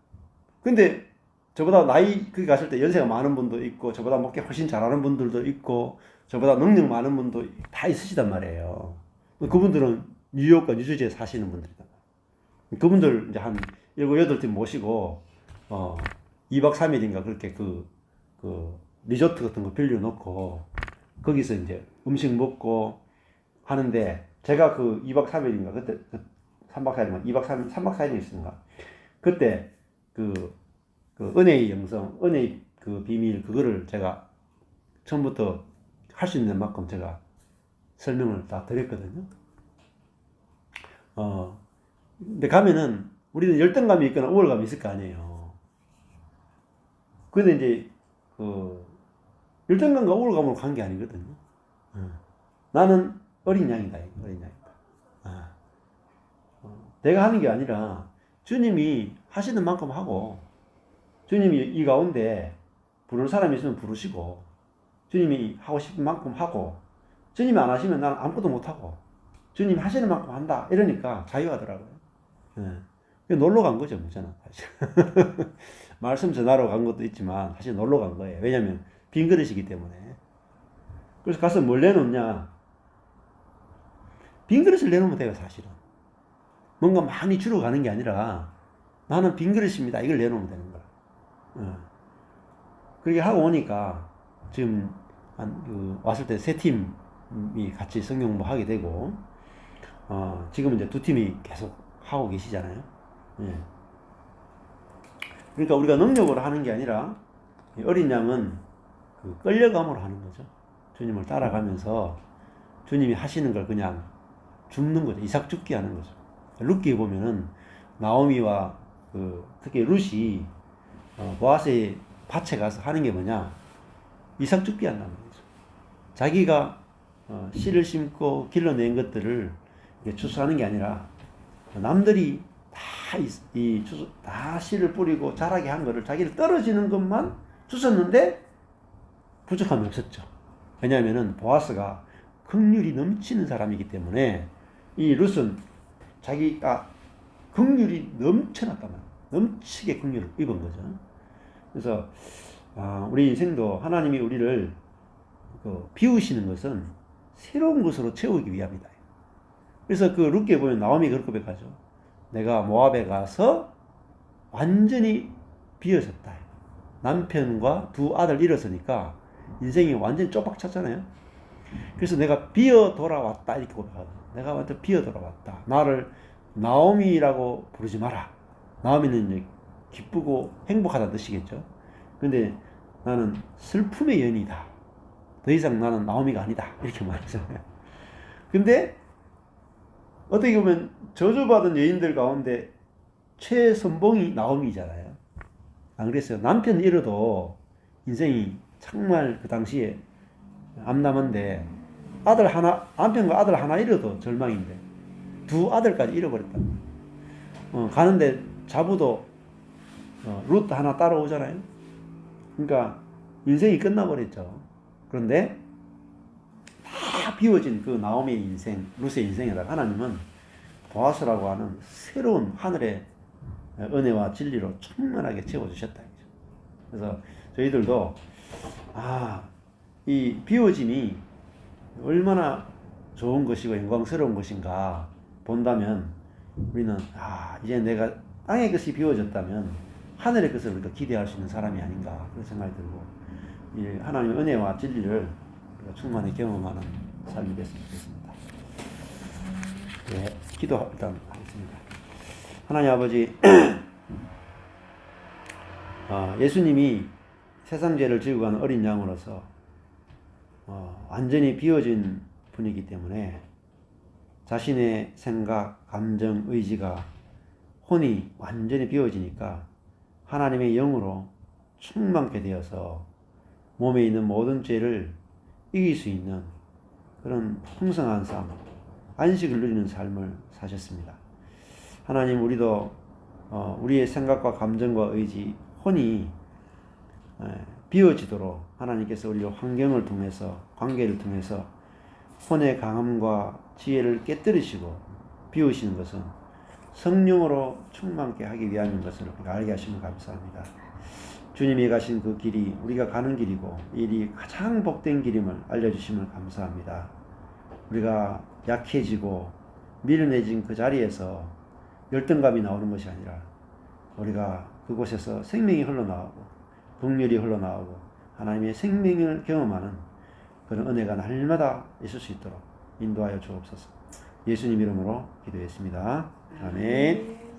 근데 저보다 거기 갔을 때 연세가 많은 분도 있고 저보다 목회 훨씬 잘하는 분들도 있고 저보다 능력 많은 분도 다 있으시단 말이에요. 그분들은 뉴욕과 뉴저지에 사시는 분들이다. 그분들 이제 한 7, 8팀 모시고 2박 3일인가 그렇게 그 리조트 같은 거 빌려 놓고 거기서 이제 음식 먹고 하는데 제가 그 2박 3일인가 그때 3박 4일인가 2박 3일 3박 4일이 있었는가 그때 그 은혜의 영성, 은혜의 그 비밀 그거를 제가 처음부터 할 수 있는 만큼 제가 설명을 다 드렸거든요. 근데 가면은 우리는 열등감이 있거나 우월감이 있을 거 아니에요. 근데 이제 열등감과 우월감으로 간 게 아니거든요. 나는 어린 양이다, 어린 양이다. 내가 하는 게 아니라 주님이 하시는 만큼 하고 주님이 이 가운데 부를 사람이 있으면 부르시고 주님이 하고 싶은 만큼 하고 주님이 안 하시면 나는 아무것도 못하고 주님이 하시는 만큼 한다 이러니까 자유하더라고요. 놀러 간 거죠, 저는 사실. 말씀 전하러 간 것도 있지만 사실 놀러 간 거예요. 왜냐하면 빈 그릇이기 때문에. 그래서 가서 뭘 내놓냐? 빈 그릇을 내놓으면 돼요, 사실은. 뭔가 많이 주러 가는 게 아니라 나는 빈 그릇입니다. 이걸 내놓으면 되는 거야. 그렇게 하고 오니까 지금 왔을 때 3팀이 같이 성경 공부 하게 되고 지금 이제 2팀이 계속 하고 계시잖아요. 그러니까 우리가 능력으로 하는 게 아니라 어린 양은 그 끌려감으로 하는 거죠. 주님을 따라가면서 주님이 하시는 걸 그냥 줍는 거죠. 이삭 죽기 하는 거죠. 룻기에 보면은 나오미와 특히 룻이 보아스의 밭에 가서 하는 게 뭐냐? 이삭 죽기 한다는 거죠. 자기가 씨를 심고 길러낸 것들을 추수하는 게 아니라 남들이 다 씨를 뿌리고 자라게 한 거를 자기를 떨어지는 것만 주셨는데 부족함이 없었죠. 왜냐하면은 보아스가 긍휼이 넘치는 사람이기 때문에 이 룻은 자기가 긍휼이 넘쳐났단 말이에요. 넘치게 긍휼을 입은 거죠. 그래서 우리 인생도 하나님이 우리를 비우시는 것은 새로운 것으로 채우기 위함이다. 그래서 그 룻기에 보면 나오미가 그렇게 고백하죠. 내가 모압에 가서 완전히 비어졌다. 남편과 2 아들 잃었으니까 인생이 완전히 쪼박 찼잖아요. 그래서 내가 비어 돌아왔다 이렇게 고백하거든요. 내가 완전 비어 돌아왔다. 나를 나오미라고 부르지 마라. 나오미는 이제 기쁘고 행복하다는 뜻이겠죠. 근데 나는 슬픔의 연이다. 더 이상 나는 나오미가 아니다. 이렇게 말하잖아요. 근데 어떻게 보면 저주받은 여인들 가운데 최선봉이 나오미잖아요. 안 그랬어요? 남편 잃어도 인생이 정말 그 당시에 암담한데 남편과 아들 하나 잃어도 절망인데 2 아들까지 잃어버렸다. 가는데 자부도 룻 하나 따라오잖아요. 그러니까 인생이 끝나버렸죠. 그런데 다 비워진 그 나오미의 인생, 룻의 인생에다가 하나님은 보아스라고 하는 새로운 하늘의 은혜와 진리로 충만하게 채워주셨다. 그래서 저희들도 이 비워짐이 얼마나 좋은 것이고 영광스러운 것인가 본다면 우리는 이제 내가 땅의 것이 비워졌다면 하늘의 것을 우리가 기대할 수 있는 사람이 아닌가 그런 생각이 들고 이 하나님의 은혜와 진리를 우리가 충만히 경험하는 삶이 됐으면 좋겠습니다. 네, 기도 일단 하겠습니다. 하나님 아버지, 예수님이 세상 죄를 지고 가는 어린 양으로서 완전히 비워진 분이기 때문에 자신의 생각, 감정, 의지가 혼이 완전히 비워지니까 하나님의 영으로 충만케 되어서 몸에 있는 모든 죄를 이길 수 있는 그런 풍성한 삶, 안식을 누리는 삶을 사셨습니다. 하나님, 우리도 우리의 생각과 감정과 의지, 혼이 비워지도록 하나님께서 우리 환경을 통해서, 관계를 통해서 혼의 강함과 지혜를 깨뜨리시고 비우시는 것은 성령으로 충만케 하기 위함인 것을 우리가 알게 하시면 감사합니다. 주님이 가신 그 길이 우리가 가는 길이고 이 일이 가장 복된 길임을 알려주심을 감사합니다. 우리가 약해지고 미련해진 그 자리에서 열등감이 나오는 것이 아니라 우리가 그곳에서 생명이 흘러나오고 긍휼이 흘러나오고 하나님의 생명을 경험하는 그런 은혜가 날마다 있을 수 있도록 인도하여 주옵소서. 예수님 이름으로 기도했습니다. 아멘.